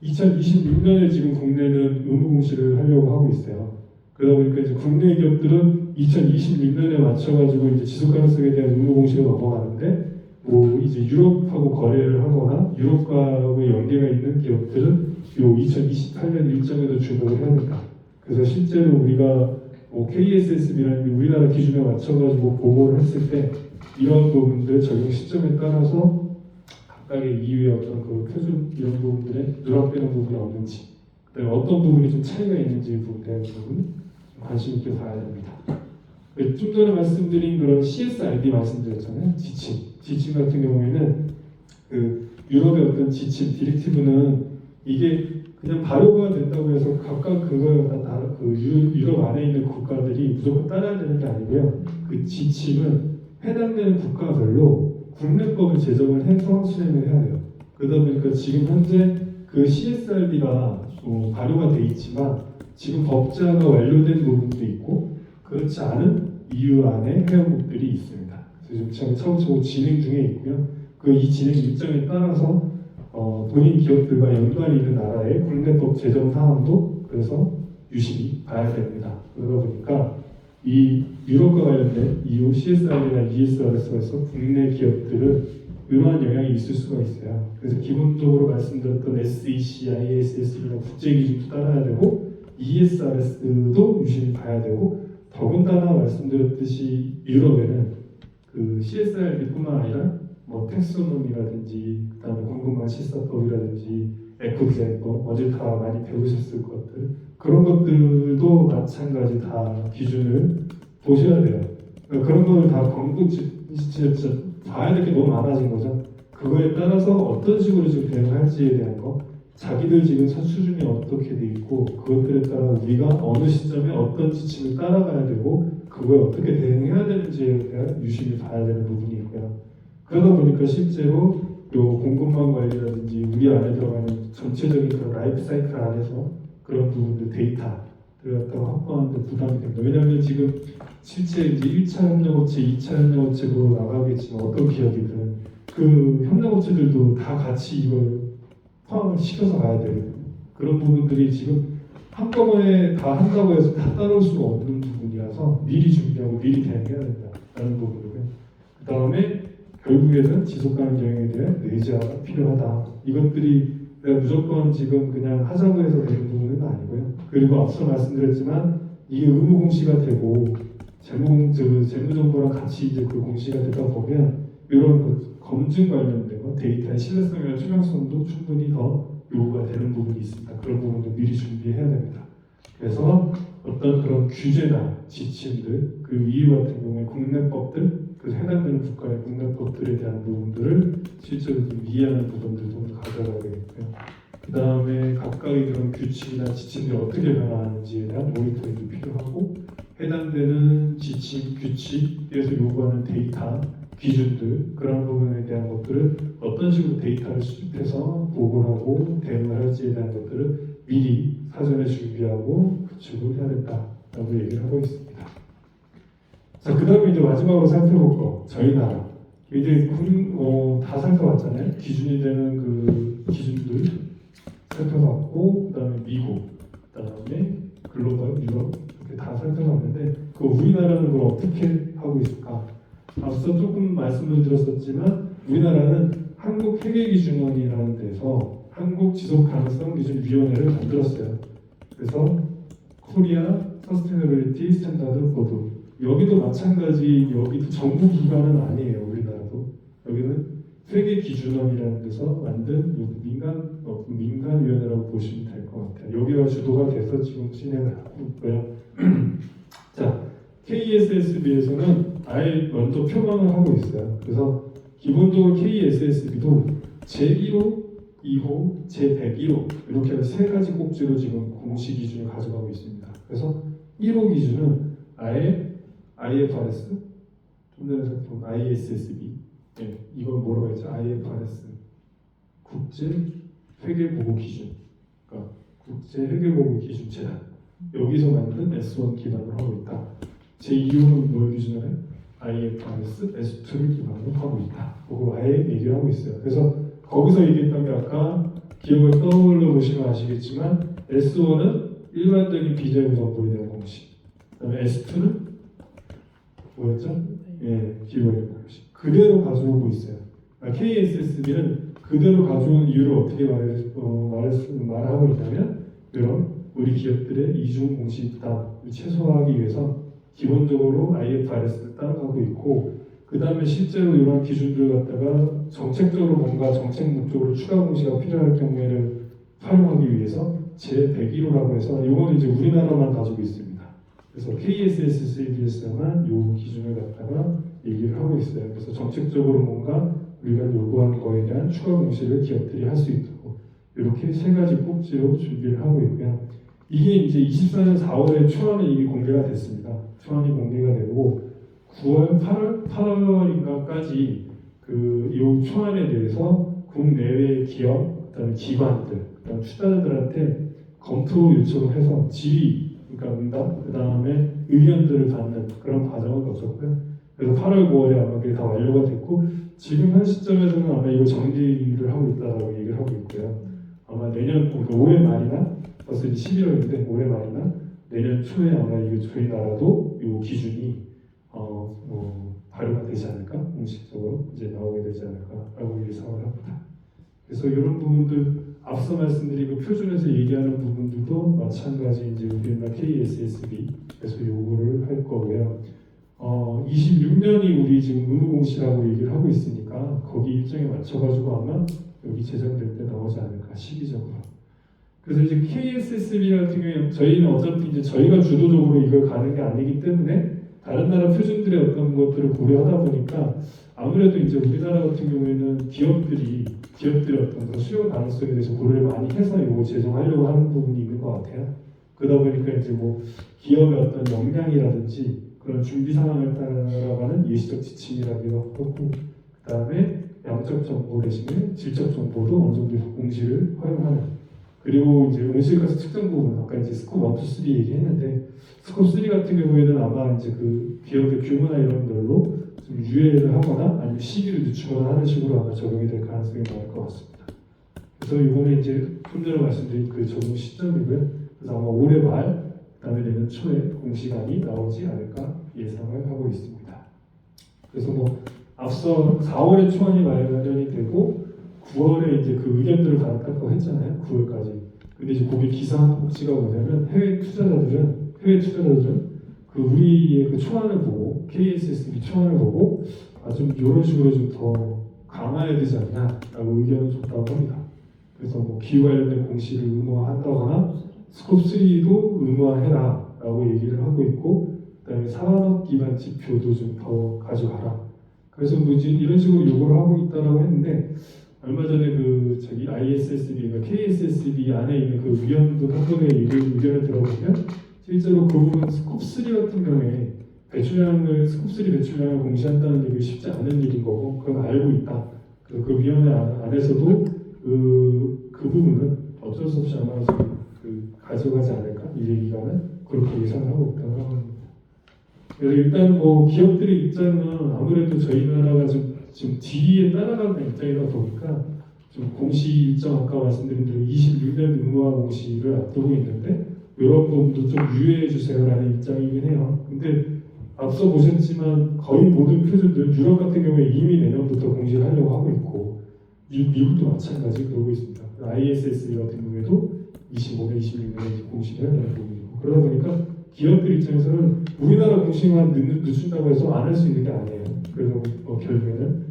2026년에 지금 국내는 의무 공시를 하려고 하고 있어요. 그러다 보니까 이제 국내 기업들은 2026년에 맞춰가지고 이제 지속 가능성에 대한 의무 공시로 넘어가는데 뭐 이제 유럽하고 거래를 하거나 유럽과의 연계가 있는 기업들은 요 2028년 일정에도 주목을 해야 된다. 그래서 실제로 우리가 뭐 KSSB라는 우리나라 기준에 맞춰가지고 보고를 했을 때 이런 부분들 적용 시점에 따라서 각각의 EU의 어떤 그 표준 이런 부분들에 누락되는 부분이 없는지, 그다음에 어떤 부분이 좀 차이가 있는지 부분에 대한 부분 관심 있게 봐야 됩니다. 좀 전에 말씀드린 그런 CSRD 말씀드렸잖아요. 지침 같은 경우에는 그 유럽의 어떤 지침 디렉티브는 이게 그냥 발효가 된다고 해서 각각 그거에 그 유럽 안에 있는 국가들이 무조건 따라야 되는 게 아니고요. 그 지침은 해당되는 국가별로 국내법을 제정을 해서 실행을 해야 돼요. 그러다 보니까 지금 현재 그 CSRD가 발효가 돼 있지만 지금 법제화가 완료된 부분도 있고 그렇지 않은 EU 안에 회원국들이 있습니다. 그래서 지금 차곡차곡 진행 중에 있고요. 그 이 진행 일정에 따라서 본인 기업들과 연관이 있는 나라의 국내법 제정 사항도 그래서 유심히 봐야 됩니다. 그러다 보니까 이 유럽과 관련된 EU CSR이나 ESR에서 국내 기업들은 이러한 영향이 있을 수가 있어요. 그래서 기본적으로 말씀드렸던 SEC, ISS나 국제 기준도 따라야 되고 ESRS도 유심히 봐야 되고 더군다나 말씀드렸듯이 유럽에는 그 CSR뿐만 아니라 뭐 텍소노미라든지 그다음에 공급망 실사법이라든지 에코디자인법 어제 다 많이 배우셨을 것들 그런 것들도 마찬가지 다 기준을 보셔야 돼요. 그러니까 그런 걸 다 진짜 봐야 될 게 너무 많아진 거죠. 그거에 따라서 어떤 식으로 지금 대응할지에 대한 거 자기들 지금 수준이 어떻게 돼 있고 그것들에 따라 우리가 어느 시점에 어떤 지침을 따라가야 되고 그거에 어떻게 대응해야 되는지에 대한 유심히 봐야 되는 부분이 있고요. 그러다 보니까 실제로 요 공급망 관리라든지 우리 안에 들어가는 전체적인 그런 라이프 사이클 안에서 그런 부분들 데이터를 갖다가 확보하는데 부담이 됩니다. 왜냐하면 지금 실제 이제 1차 협력업체, 2차 협력업체로 나가겠지만 어떤 기업이든 그 협력업체들도 다 같이 이걸 포함을 시켜서 가야 돼요. 그런 부분들이 지금 한꺼번에 다 한다고 해서 다 따라올 수가 없는 부분이라서 미리 준비하고 미리 대응해야 된다라는 부분이고요. 그 다음에 결국에는 지속가능 경영에 대한 내재화가 필요하다. 이것들이 내가 무조건 지금 그냥 하자고 해서 되는 부분은 아니고요. 그리고 앞서 말씀드렸지만 이게 의무 공시가 되고 재무정보랑 같이 이제 그 공시가 되다 보면 이런 그 검증 관련된 거, 데이터의 신뢰성이나 투명성도 충분히 더 요구가 되는 부분이 있습니다. 그런 부분도 미리 준비해야 됩니다. 그래서 어떤 그런 규제나 지침들, 그리고 이유 같은 경우에 국내법들, 그 해당되는 국가의 국내법들에 대한 부분들을 실제로 좀 이해하는 부분들도 가져가야 되겠고요. 그 다음에 각각의 그런 규칙이나 지침들이 어떻게 변화하는지에 대한 모니터링도 필요하고 해당되는 지침, 규칙에서 요구하는 데이터, 기준들 그런 부분에 대한 것들을 어떤 식으로 데이터를 수집해서 보고를 하고 대응을 할지에 대한 것들을 미리 사전에 준비하고 구축을 해야 된다라고 얘기를 하고 있습니다. 자, 그 다음에 이제 마지막으로 살펴볼 거 저희 나라 이제 다 살펴봤잖아요. 기준이 되는 그 기준들 살펴봤고 그 다음에 미국, 그 다음에 글로벌, 유럽 이렇게 다 살펴봤는데 그 우리나라는 그걸 어떻게 하고 있을까? 앞서 조금 말씀을 드렸었지만 우리나라는 한국회계기준원이라는 데서 한국지속가능성기준위원회를 만들었어요. 그래서 코리아 서스테너빌리티 스탠다드 보드 여기도 마찬가지 여기도 정부 기관은 아니에요. 우리나라도 여기는 회계기준원이라는 데서 만든 민간위원회라고 보시면 될 것 같아요. 여기가 주도가 돼서 지금 진행을 하고 있고요. 자, KSSB에서는 아예 먼저 표방을 하고 있어요. 그래서 기본적으로 KSSB도 제1호, 2호, 제101호 이렇게 해서 세 가지 꼭지로 지금 공시 기준을 가져가고 있습니다. 그래서 1호 기준은 아예 IFRS, 좀 전에 살펴본 ISSB, 네, 이건 뭐라고 했죠? IFRS 국제 회계보고 기준, 그러니까 국제 회계보고 기준 재단 여기서 만든 S1 기반으로 하고 있다. 제2호는 뭘 기준으로 해요? IFRS S2를 기반으로 하고 있다. 그거 아예 얘기를 하고 있어요. 그래서 거기서 얘기했던 게 아까 기억을 떠올려 보시면 아시겠지만 S1은 일반적인 비재무 정보에 대한 공식, 그다음에 S2는 뭐였죠? 예, 기록의 공식. 그대로 가져오고 있어요. 그러니까 KSSB는 그대로 가져온 이유를 어떻게 말하고 있냐면 이런 우리 기업들의 이중 공시 부담을 최소화하기 위해서 기본적으로 IFRS를 따라가고 있고 그 다음에 실제로 이런 기준들을 갖다가 정책적으로 뭔가 정책 목적으로 추가 공시가 필요할 경우에는 활용하기 위해서 제101호라고 해서 이건 이제 우리나라만 가지고 있습니다. 그래서 KSSB에서만 이 기준을 갖다가 얘기를 하고 있어요. 그래서 정책적으로 뭔가 우리가 요구하는 거에 대한 추가 공시를 기업들이 할 수 있도록 이렇게 세 가지 꼭지로 준비를 하고 있고요. 이게 이제 24년 4월에 초안이 이미 공개가 됐습니다. 초안이 공개가 되고 9월, 8월인가까지 이 초안에 대해서 국내외 기업, 그다음에 기관들, 그다음 투자자들한테 검토 요청을 해서 질의, 그러니까 응답, 그다음에 의견들을 받는 그런 과정을 거쳤고요. 그래서 8월, 9월에 아마 그게 다 완료가 됐고 지금 현 시점에서는 아마 이거 정리를 하고 있다라고 얘기를 하고 있고요. 아마 내년 그러니까 올해 말이나 벌써 이제 11월인데 올해 말이나 내년 초에 아마 이거 저희 나라도 이 기준이 발효가 되지 않을까 공식적으로 이제 나오게 되지 않을까라고 예상을 합니다. 그래서 이런 부분들 앞서 말씀드린 그 표준에서 얘기하는 부분들도 마찬가지 이제 우리나라 KSSB에서 요구를 할 거고요. 26년이 우리 지금 의무공시라고 얘기를 하고 있으니까 거기 일정에 맞춰가지고 아마 여기 제정될 때 나오지 않을까 시기적으로. 그래서 이제 KSSB 같은 경우에 저희는 어차피 이제 저희가 주도적으로 이걸 가는 게 아니기 때문에 다른 나라 표준들의 어떤 것들을 고려하다 보니까 아무래도 이제 우리나라 같은 경우에는 기업들이 어떤 그런 수요 가능성에 대해서 고려를 많이 해서 이거 제정하려고 하는 부분이 있는 것 같아요. 그러다 보니까 이제 뭐 기업의 어떤 역량이라든지 그런 준비 상황을 따라가는 예시적 지침이라기도 하고, 그 다음에 양적 정보 대신에 질적 정보도 어느 정도 공시를 허용하는. 그리고 이제 온실가스 측정 부분 아까 이제 스콥 1, 2, 3 얘기했는데 스콥 3 같은 경우에는 아마 이제 그 기업의 규모나 이런 걸로 좀 유예를 하거나 아니면 시기를 늦추거나 하는 식으로 아마 적용이 될 가능성이 많을 것 같습니다. 그래서 이번에 이제 좀 전에 말씀드린 그 적용 시점이고요. 그래서 아마 올해 말 그다음에 내년 초에 공시안이 나오지 않을까 예상을 하고 있습니다. 그래서 뭐 앞서 4월에 초안이 마련이 되고 9월에 이제 그 의견들을 받았다고 했잖아요. 9월까지. 근데 이제 거기 기사한 복지가 뭐냐면 해외 투자자들은 그 우리의 그 초안을 보고 KSSB 초안을 보고 좀 이런 식으로 좀 더 강화해야 되지 않냐라고 의견을 줬다고 합니다. 그래서 뭐 기후 관련된 공시를 의무화한다거나 스콥 3도 의무화해라라고 얘기를 하고 있고, 그다음에 산업 기반 지표도 좀 더 가져가라. 그래서 뭐 이제 이런 식으로 요구를 하고 있다라고 했는데 얼마 전에 그 저기 ISSB가 KSSB 안에 있는 그 의견도 한 번에 의견을 들어보면 실제로 그 부분 스콥 3 같은 경우에 스콥 3 배출량을 공시한다는 게 쉽지 않은 일인 거고 그건 알고 있다. 그래서 그 위원회 안에서도 그 부분은 어쩔 수 없이 아마 그 가져가지 않을까 이 얘기가는 그렇게 예상을 하고 있다고 합니다. 그래서 일단 뭐 기업들의 입장은 아무래도 저희 나라가 지금 뒤에 따라가는 입장이다 보니까 좀 공시 일정 아까 말씀드린 대로 26년 의무화 공시를 앞두고 있는데 이런 부분도 좀 유예해 주세요라는 입장이긴 해요. 근데 앞서 보셨지만 거의 모든 표준들 유럽 같은 경우에 이미 내년부터 공시를 하려고 하고 있고 미국도 마찬가지 그러고 있습니다. ISS 같은 경우에도 25년, 26년에 공시를 하려는 부분이고 그러다 보니까 기업들 입장에서는 우리나라 공시만 늦춘다고 해서 안 할 수 있는 게 아니에요. 그래서 결국에는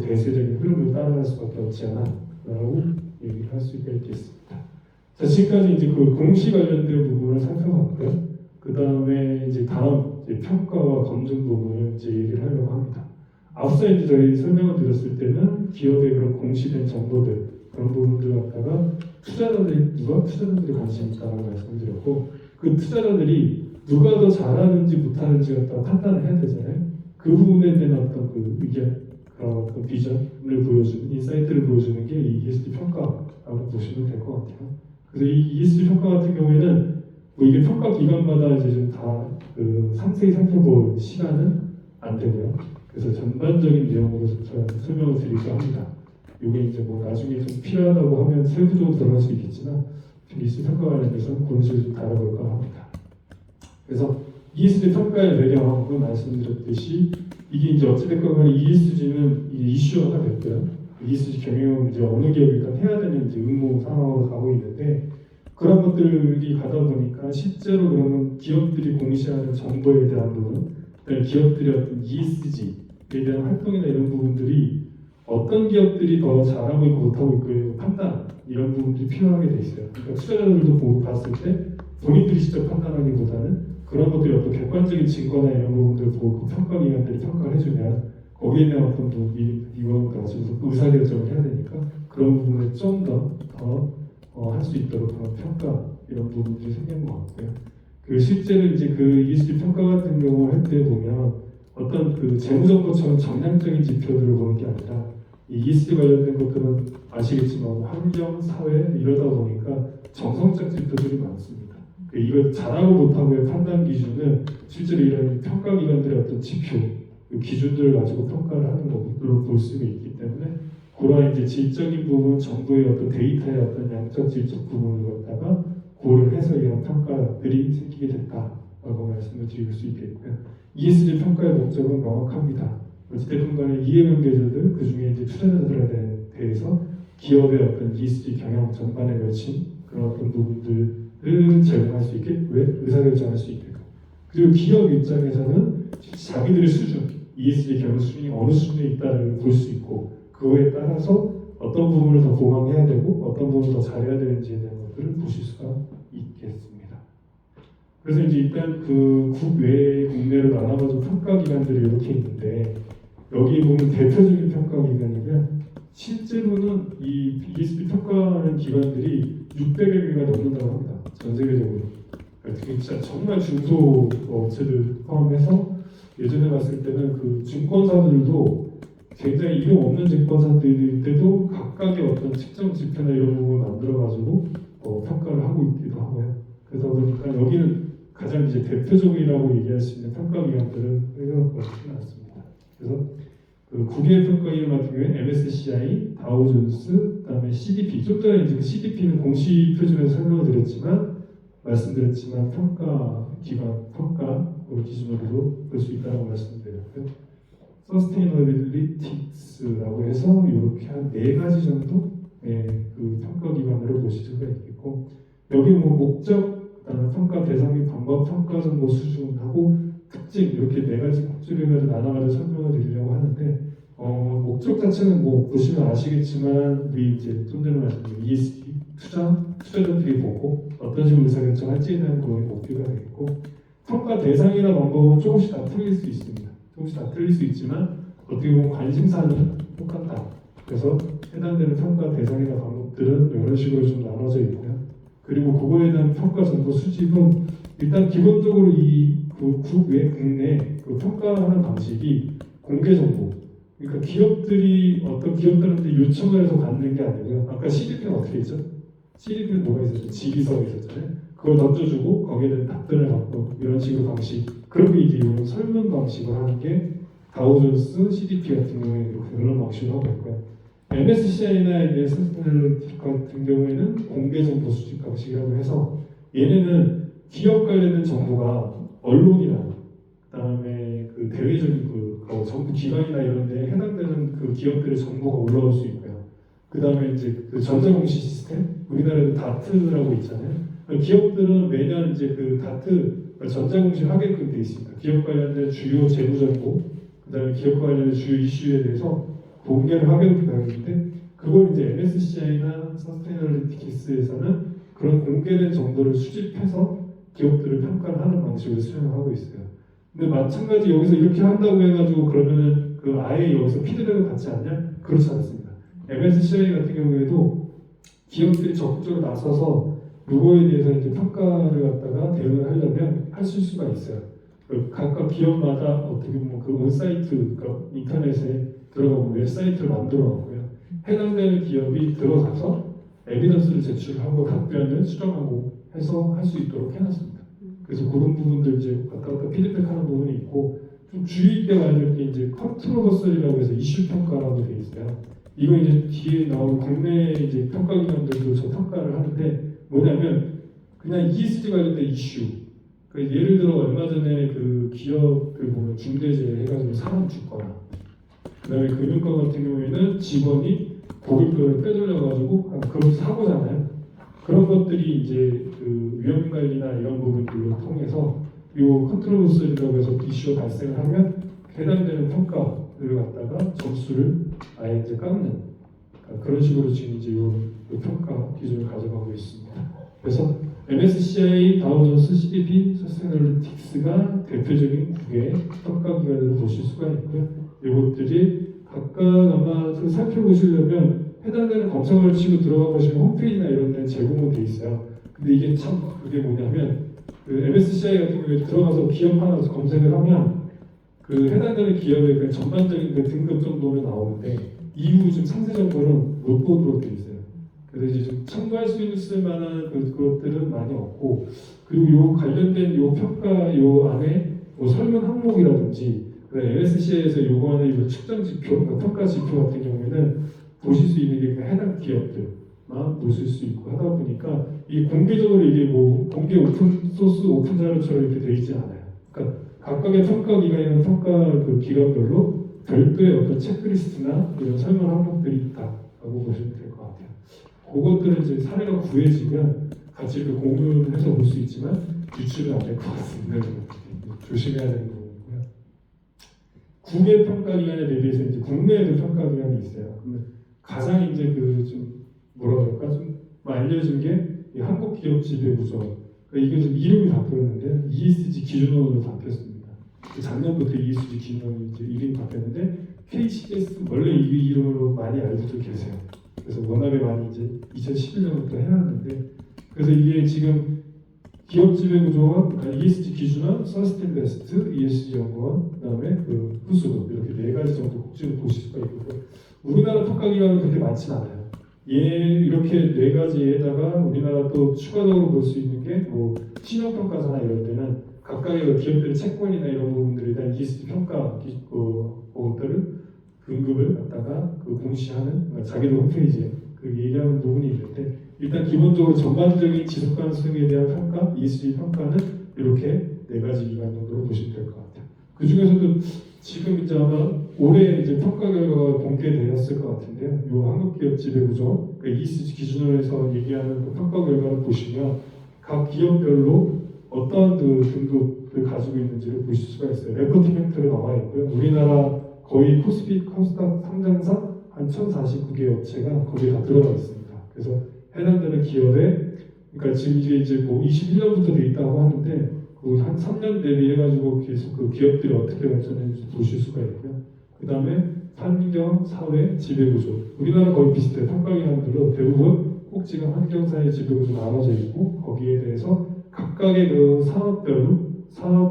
대세적인 흐름을 따라갈 수밖에 없지 않아라고 얘기를 할 수가 있겠습니다. 자, 지금까지 이제 그 공시 관련된 부분을 살펴봤고요. 그 다음에 이제 다음 이제 평가와 검증 부분을 이제 얘기를 하려고 합니다. 앞서 이제 저희 설명을 드렸을 때는 기업의 그런 공시된 정보들 그런 부분들 갖다가 투자자들이 관심 있다고 말씀드렸고 그 투자자들이 누가 더 잘하는지 못하는지 갖다가 판단을 해야 되잖아요. 그 부분에 대한 어떤 그 의견, 그 비전을 보여주는 인사이트를 보여주는 게 이 ESG 평가라고 보시면 될 것 같아요. 그래서 이 ESG 평가 같은 경우에는 뭐 이게 평가 기관마다 이제 좀 다 그 상세히 살펴볼 시간은 안 되고요. 그래서 전반적인 내용으로 설명을 드릴까 합니다. 이게 이제 뭐 나중에 좀 필요하다고 하면 세부적으로 들어갈 수 있겠지만 ESG 평가 관련해서는 그런 식으로 좀 다뤄볼까 합니다. 그래서 ESG 평가의 배경을 말씀드렸듯이 이게 이제 어찌됐건 간에 ESG는 이슈화가 됐고요. ESG 경영을 이제 어느 기업이든 해야 되는 이제 의무 상황으로 가고 있는데 그런 것들이 가다 보니까 실제로 그러면 기업들이 공시하는 정보에 대한 부분, 기업들의 어떤 ESG에 대한 활동이나 이런 부분들이 어떤 기업들이 더 잘하고 있고 못하고 있고 판단 이런 부분들이 필요하게 돼 있어요. 그러니까 투자자들도 보고 봤을 때 본인들이 직접 판단하기보다는 그런 것들이 어떤 객관적인 증거나 이런 부분들을 보고 평가기관들이 평가를 해주면 거기에 대한 어떤 이걸 가지고 의사결정을 해야 되니까 그런 부분을 좀 더 할 수 있도록 그런 평가 이런 부분들이 생긴 것 같고요. 그 실제로 이제 그 ESG 평가 같은 경우를 할 때 보면 어떤 그 재무정보처럼 정량적인 지표들을 보는 게 아니라 이 ESG 관련된 것들은 아시겠지만 환경, 사회 이러다 보니까 정성적 지표들이 많습니다. 이걸 잘하고 못하고의 판단 기준은 실제로 이런 평가기관들의 어떤 지표, 기준들을 가지고 평가를 하는 것으로 볼 수가 있기 때문에 그런 이제 질적인 부분, 정부의 어떤 데이터의 어떤 양적 질적 부분을 갖다가 고려해서 이런 평가들이 생기게 됐다라고 말씀을 드릴 수 있겠고요. ESG 평가의 목적은 명확합니다. 어찌됐든 간에 이해관계자들, 그 중에 이제 투자자들에 대해서 기업의 어떤 ESG 경영 전반에 걸친 그런 어떤 부분들을 제공할 수 있게, 의사결정할 수 있게. 그리고 기업 입장에서는 자기들의 수준, ESG 경영 수준이 어느 수준에 있다를 볼 수 있고 그거에 따라서 어떤 부분을 더 보강해야 되고 어떤 부분을 더 잘해야 되는지에 대한 것들을 보실 수가 있겠습니다. 그래서 이제 일단 그 국외 국내를 나눠가지고 평가 기관들이 이렇게 있는데 여기 보면 대표적인 평가 기관이면 실제로는 이 ESG 평가하는 기관들이 600여 개가 넘는다고 합니다. 전 세계적으로. 특히 진짜 정말 중소 업체들 포함해서 예전에 봤을 때는 그 증권사들도 굉장히 이름 없는 증권사들인데도 각각의 어떤 측정 지표나 이런 부분을 만들어가지고 평가를 하고 있기도 하고요. 그러다 보니까 여기는 가장 이제 대표적이라고 얘기할 수 있는 평가 기관들은 생각보다 크지 않습니다. 그래서 그 국외 평가 기관 같은 경우에 MSCI, 다우존스, 그다음에 CDP. 좀 전에 이제 CDP는 공시 표준에서 설명을 드렸지만 말씀드렸지만 평가 기관 평가 기준으로도 볼 수 있다고 말씀드렸고요. 서스테이너빌리틱스라고 해서 이렇게 한 4가지 정도의 그 평가 기관으로 보실 수가 있겠고 여기 뭐 목적, 그다음에 평가 대상 및 방법, 평가 정보 수준하고 특징 이렇게 4가지 꼭지를 가지고 나눠가지고 설명을 드리려고 하는데 목적 자체는 뭐 보시면 아시겠지만 우리 이제 좀 전에 말씀드린 ESG 투자자들이 보고 어떤 식으로 의사결정할지에 대한 그의 목표가 되겠고 평가 대상이나 방법은 조금씩 다 틀릴 수 있습니다. 조금씩 다 틀릴 수 있지만 어떻게 보면 관심사는 똑같다. 그래서 해당되는 평가 대상이나 방법들은 이런 식으로 좀 나눠져 있고요. 그리고 그거에 대한 평가 정보 수집은 일단 기본적으로 이 국외 국내 그 평가하는 방식이 공개 정보. 그러니까 기업들이 어떤 기업들한테 요청을 해서 갖는 게 아니고요. 아까 CDP는 어떻게 했죠? CDP는 뭐가 있었죠? 지휘서가 있었잖아요. 그걸 던져주고 거기에 대한 답변을 받고 이런 식으로 방식. 그리고 이제 이런 설문 방식을 하는 게 다우존스, CDP 같은 경우에 그런 방식으로 하고 있고요. MSCI나 이제 서스테이너빌리티 같은 경우에는 공개 정보 수집 방식이라고 해서 얘네는 기업 관련된 정보가 언론이나 그다음에 그 대외적인 정부 기관이나 이런 데 해당되는 그 기업들의 정보가 올라올 수 있고요. 그다음에 이제 그 전자공시 시스템, 우리나라에도 다트라고 있잖아요. 기업들은 매년 이제 그 다트 전자공시 하게끔 돼 있습니다. 기업 관련된 주요 재무 정보, 그다음에 기업 관련된 주요 이슈에 대해서 공개를 하게끔 되어 있는데 그걸 이제 MSCI나 서스테이너빌리티스에서는 그런 공개된 정보를 수집해서 기업들을 평가를 하는 방식으로 수행하고 있어요. 근데 마찬가지 여기서 이렇게 한다고 해가지고 그러면은 그 아예 여기서 피드백을 받지 않냐? 그렇지 않습니다. MSCI 같은 경우에도 기업들이 적극적으로 나서서 그거에 대해서 이제 평가를 갖다가 대응을 하려면 하실 수가 있어요. 각각 기업마다 어떻게 보면 그 온사이트, 그러니까 인터넷에 들어가고 웹사이트를 만들어 놓고요. 해당되는 기업이 들어가서 에비던스를 제출하고 답변을 수정하고 해서 할 수 있도록 해놨습니다. 그래서 그런 부분들 이제 갔다 갔다 피드백하는 부분이 있고 좀 주의 있게 봐야 될 게 이제 컨트로버설이라고 해서 이슈 평가라고 되어 있어요. 이거 이제 뒤에 나온 국내 이제 평가 기관들도 저 평가를 하는데 뭐냐면 그냥 ESG 관련된 이슈. 그러니까 예를 들어 얼마 전에 그 기업들 보면 중대재해 해가지고 사람 죽거나 그다음에 금융권 같은 경우에는 직원이 보급료를 빼돌려가지고 그런 사고잖아요. 그런 것들이 이제 그 위험 관리나 이런 부분들을 통해서 이 컨트롤러스라고 해서 이슈가 발생을 하면 해당되는 평가를 갖다가 점수를 아예 이제 깎는 그런 식으로 지금 이제 이 평가 기준을 가져가고 있습니다. 그래서 MSCI, 다우존스, CDP, 서스테이너빌리틱스가 대표적인 국외 평가 기관으로 보실 수가 있고요. 이것들이 각각 아마 살펴보시려면 해당되는 검색어를 치고 들어가 보시면 홈페이지나 이런 데 제공은 돼 있어요. 근데 이게 참 그게 뭐냐면 그 MSCI 같은 경우에 들어가서 기업 하나 검색을 하면 그 해당되는 기업의 그 전반적인 그 등급 정도는 나오는데 이후 좀 상세 정보는 못 보도록 돼 있어요. 그래서 이제 좀 참고할 수 있을 만한 그것들은 많이 없고 그리고 요 관련된 요 평가 요 안에 뭐 설문 항목이라든지 MSCI에서 요구하는 이 측정 지표, 그러니까 평가 지표 같은 경우에는 보실 수 있는 게 해당 기업들만 보실 수 있고 하다 보니까 이 공개적으로 이게 뭐 공개 오픈 소스 오픈 자료처럼 이렇게 되어 있지 않아요. 그러니까 각각의 평가 기관이나 평가 그 기관별로 별도의 어떤 체크리스트나 이런 설문 항목들이 있다라고 보시면 될 것 같아요. 그것들은 이제 사례가 구해지면 같이 공유해서 볼 수 있지만 유출은 안 될 것 같습니다. 조심해야 되는 부분이고요. 국외 평가 기관에 대비해서 이제 국내에도 평가 기관이 있어요. 근데 가장 이제 그 좀 뭐라 그럴까 좀 알려진 게 이 한국 기업 지배 구조. 그러니까 이게 좀 이름이 바뀌었는데 ESG 기준원으로 바뀌었습니다. 작년부터 ESG 기준원이 이제 이름이 바뀌었는데 KCS 원래 이 이름으로 많이 알고도 계세요. 그래서 워낙에 많이 이제 2011년부터 해왔는데 그래서 이게 지금 기업 지배 구조원, ESG 기준원, 서스테인베스트, ESG 연구원, 그다음에 그 후수급 이렇게 네 가지 정도 꼭지를 보실 수가 있고요. 우리나라 평가 기관은 그렇게 많진 않아요. 이렇게 네 가지에다가 우리나라 또 추가적으로 볼 수 있는 게 뭐 신용평가사나 이럴 때는 각각의 그 기업들의 채권이나 이런 부분들에 대한 ESG 평가 그것들을 등급을 갖다가 그 공시하는 그러니까 자기들 홈페이지에 그 얘기하는 부분이 있는데 일단 기본적으로 전반적인 지속 가능성에 대한 평가, ESG 평가는 이렇게 네 가지 기관 정도로 보시면 될 것 같아요. 그 중에서도 지금 이제 아마 올해 이제 평가 결과가 공개되었을 것 같은데요. 이 한국기업 지배구조, 그러니까 ESG 기준으로 얘기하는 그 평가 결과를 보시면 각 기업별로 어떠한 그 등급을 가지고 있는지를 보실 수가 있어요. 레포팅 형태로 나와 있고요. 우리나라 거의 코스피 코스닥 상장사 한 1049개 업체가 거기에 다 들어가 있습니다. 그래서 해당되는 기업에 그러니까 지금 이제 뭐 21년부터 돼 있다고 하는데 그 한 3년 대비해가지고 계속 그 기업들이 어떻게 발전했는지 보실 수가 있고요. 그 다음에 환경, 사회, 지배구조. 우리나라 거의 비슷해요. 평가기관들로 대부분 꼭지가 환경, 사회, 지배구조 나눠져 있고 거기에 대해서 각각의 그 산업별로,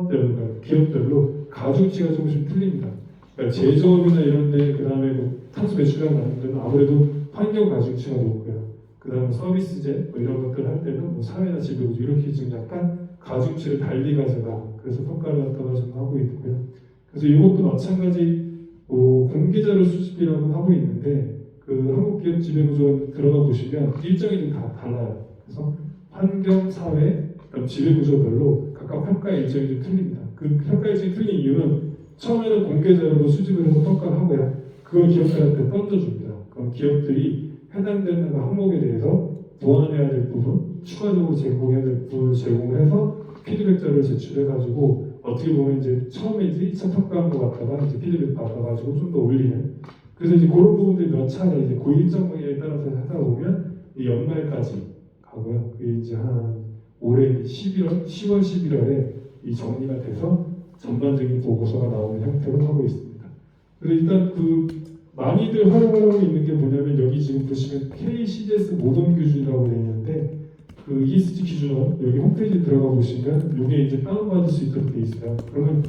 그러니까 기업별로 가중치가 조금씩 틀립니다. 그러니까 제조업이나 이런데 그 다음에 뭐 탄소 배출량 나는 데는 아무래도 환경 가중치가 높고요. 그 다음에 서비스제 뭐 이런 것들 할 때는 뭐 사회나 지배구조 이렇게 지금 약간 가중치를 달리 가져가 그래서 평가를 갖다가 좀 하고 있고요. 그래서 이것도 마찬가지 공개자료 수집이라고 하고 있는데 그 한국기업 지배구조 들어가 보시면 일정이 좀 다 달라요. 그래서 환경, 사회, 지배구조별로 각각 평가 일정이 좀 틀립니다. 그 평가 일정이 틀린 이유는 처음에는 공개자료로 수집을 해서 평가를 하고요. 그걸 기업들한테 던져줍니다. 그럼 기업들이 해당되는 그 항목에 대해서 보완해야 될 부분, 추가적으로 제공해야 될 부분을 제공을 해서 피드백 자료를 제출해가지고 어떻게 보면 이제 처음에 이제 1차 평가한 것 같다가 이제 피드백 받아가지고 좀 더 올리는. 그래서 이제 그런 부분들이 몇 차례 이제 그 일정 방향에 따라서 하다 보면 이 연말까지 가고요. 그게 이제 한 올해 10월, 11월에 이 정리가 돼서 전반적인 보고서가 나오는 형태로 하고 있습니다. 그래서 일단 그 많이들 활용하고 있는 게 뭐냐면 여기 지금 보시면 KCDS 모범 기준이라고 되어 있는데 그 ESG 기준은 여기 홈페이지 들어가 보시면 이게 이제 다운받을 수 있도록 되어 있어요. 그러면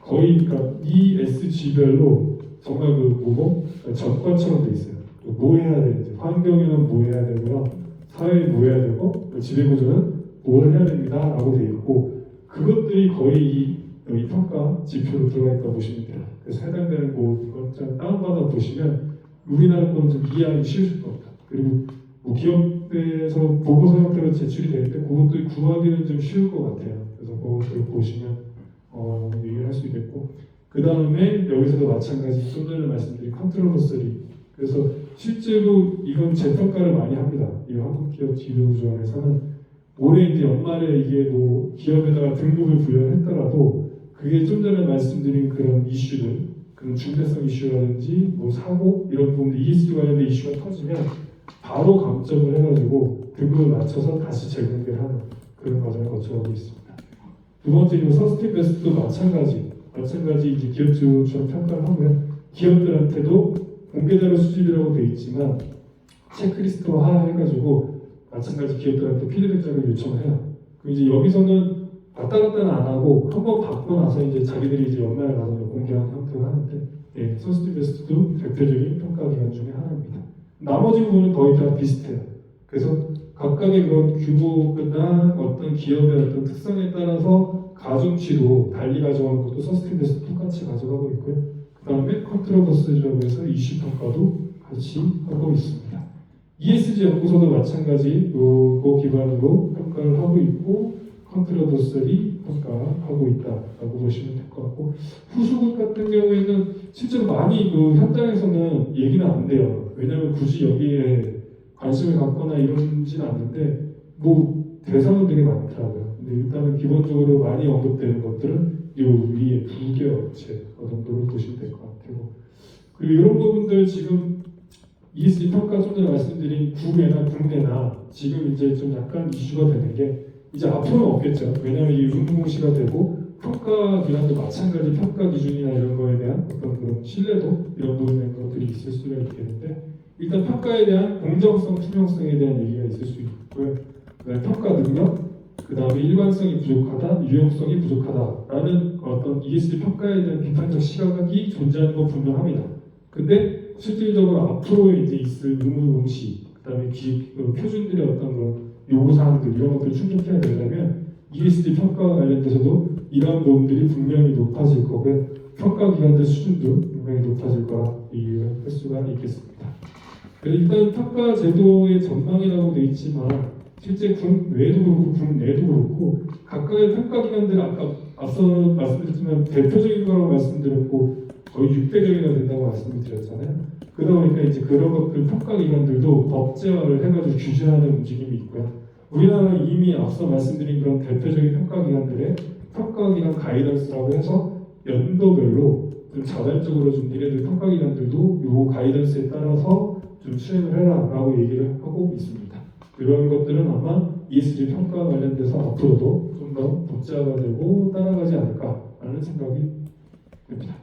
거의 그러니까 ESG별로 정말 그 모범 전과처럼 되어 있어요. 뭐 해야 되는지 환경에는 뭐 해야 되고요, 사회에 뭐 해야 되고 지배구조는 뭘 해야 됩니다라고 되어 있고 그것들이 거의 이 평가 지표로 들어가 있다고 보시면 돼요. 그래서 해당되는 것좀 다운받아 보시면 우리나라 거는 좀 이해하기 쉬우실 겁니다. 그리고 뭐 기업에서 보고서 형태로 제출이 될 때 그것도 구하기는 좀 쉬울 것 같아요. 그래서 그것을 보시면 얘기를 할 수 있겠고 그 다음에 여기서도 마찬가지 좀 전에 말씀드린 컨트롤러스리 그래서 실제로 이건 재평가를 많이 합니다. 이 한국기업 지배구조원에서는 올해 이제 연말에 이게 뭐 기업에다가 등급을 부여했더라도 그게 좀 전에 말씀드린 그런 이슈들, 그런 중대성 이슈라든지 뭐 사고 이런 부분들 ESG 관련된 이슈가 터지면 바로 감점을 해가지고 등급을 맞춰서 다시 재공개를 하는 그런 과정을 거쳐가고 있습니다. 두 번째 서스테인베스트도 마찬가지 이제 기업주처럼 평가를 하고요. 기업들한테도 공개자료 수집이라고 되어 있지만 체크리스트화 해가지고 마찬가지 기업들한테 피드백 자료를 요청을 해요. 그럼 이제 여기서는 왔다 갔다는 안 하고 한번 받고 나서 이제 자기들이 이제 연말에 가서 공개하는 형태로 하는데 서스테인베스트도 대표적인 평가 기관 중에 하나입니다. 나머지 부분은 거의 다 비슷해요. 그래서 각각의 그런 규모나 어떤 기업의 어떤 특성에 따라서 가중치로 달리 가져가는 것도 서스테인베스트 똑같이 가져가고 있고요. 그 다음에 컨트롤버스라고 해서 이슈 평가도 같이 하고 있습니다. ESG 연구소도 마찬가지 요거 기반으로 평가를 하고 있고 컨트롤버스리 평가하고 있다라고 보시면 될 것 같고 후수급 같은 경우에는 실제로 많이 그 현장에서는 얘기는 안 돼요. 왜냐하면 굳이 여기에 관심을 갖거나 이러지는 않는데 뭐 대상은 되게 많더라고요. 근데 일단은 기본적으로 많이 언급되는 것들은 위에 2개 업체 그 정도로 보시면 될 것 같아요. 그리고 이런 부분들 지금 ESG 평가 좀 전에 말씀드린 국내나 지금 이제 좀 약간 이슈가 되는 게 이제 앞으로는 없겠죠. 왜냐하면 이 의무공시가 되고 평가 기관도 마찬가지 평가 기준이나 이런 거에 대한 어떤 그런 신뢰도 이런 부분의 것들이 있을 수가 있겠는데 일단 평가에 대한 공정성, 투명성에 대한 얘기가 있을 수 있고요. 그다음에 평가 능력, 그 다음에 일관성이 부족하다, 유용성이 부족하다라는 어떤 ESG 평가에 대한 비판적 시각이 존재하는 건 분명합니다. 근데 실질적으로 앞으로 이제 있을 의무 공시, 그다음에 표준들의 어떤 그런 요구 사항들 이런 것들을 충족해야 되려면 ESG 평가와 관련돼서도 이러한 부분들이 분명히 높아질 거고요. 평가 기관들 수준도 분명히 높아질 거라 얘기를 할 수가 있겠습니다. 일단 평가 제도의 전망이라고 되어 있지만 실제 국외도 그렇고 국내도 그렇고 각각의 평가 기관들 앞서 말씀드렸지만 대표적인 거라고 말씀드렸고 거의 600여개가 된다고 말씀을 드렸잖아요. 그러다 보니까 이제 그런 것들 평가 기관들도 법제화를 해가지고 규제하는 움직임이 있고요. 우리나라는 이미 앞서 말씀드린 그런 대표적인 평가 기관들의 평가 기관 가이던스라고 해서 연도별로 좀 자발적으로 좀 니네들 평가 기관들도 요 가이던스에 따라서 좀 수행을 해라라고 얘기를 하고 있습니다. 이런 것들은 아마 ESG 평가 관련돼서 앞으로도 좀 더 법제화가 되고 따라가지 않을까라는 생각이 듭니다.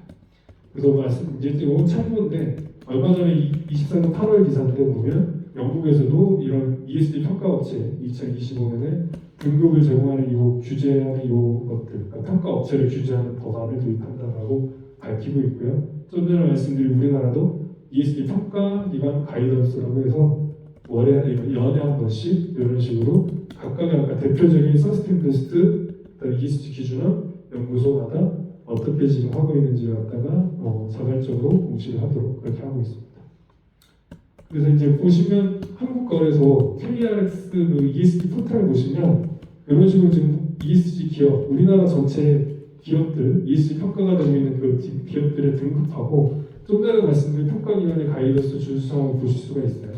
그래서 이제 이건 참고인데 얼마 전에 24년 8월 기사인데 보면 영국에서도 이런 ESG 평가 업체 2025년에 등급을 제공하는 이 규제하는 이 것들, 그러니까 평가 업체를 규제하는 법안을 도입한다라고 밝히고 있고요. 좀 전에 말씀드린 우리나라도 ESG 평가 기관 가이던스라고 해서 연에 한 번씩 이런 식으로 각각의 아까 대표적인 서스테인베스트 ESG 기준은 연구소마다 어떻게 지금 하고 있는지를 갖다가 자발적으로 공시를 하도록 그렇게 하고 있습니다. 그래서 이제 보시면 한국거래소 KRX ESG 포털 보시면 이런 식으로 지금 ESG 기업, 우리나라 전체 기업들 ESG 평가가 되고 있는 그 기업들의 등급하고 좀 전에 말씀드린 평가기관의 가이던스 준수사항을 보실 수가 있어요.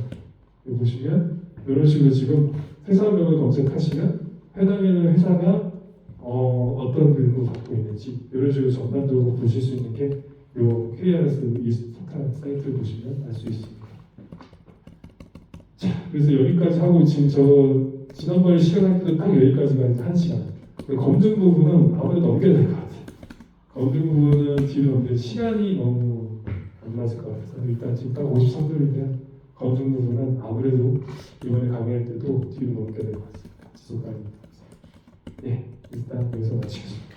여기 보시면 이런 식으로 지금 회사명을 검색하시면 해당하는 회사가 어떤 등급을 받고 있는지 이런 식으로 전반적으로 보실 수 있는 게 요 KRS ESG 포털 사이트를 보시면 알 수 있습니다. 자, 그래서 여기까지 하고 지금 지난번에 시간 할 때도 딱 여기까지가 이제 1시간. 검증 부분은 아무래도 넘겨야 될 것 같아요. 검증 부분은 뒤로 넘길 시간이 너무 안 맞을 것 같아서 일단 지금 딱 53분인데 검증 부분은 아무래도 이번에 강의할 때도 뒤로 넘겨야 될 것 같습니다. 지속가는. 네, 일단 여기서 마치겠습니다.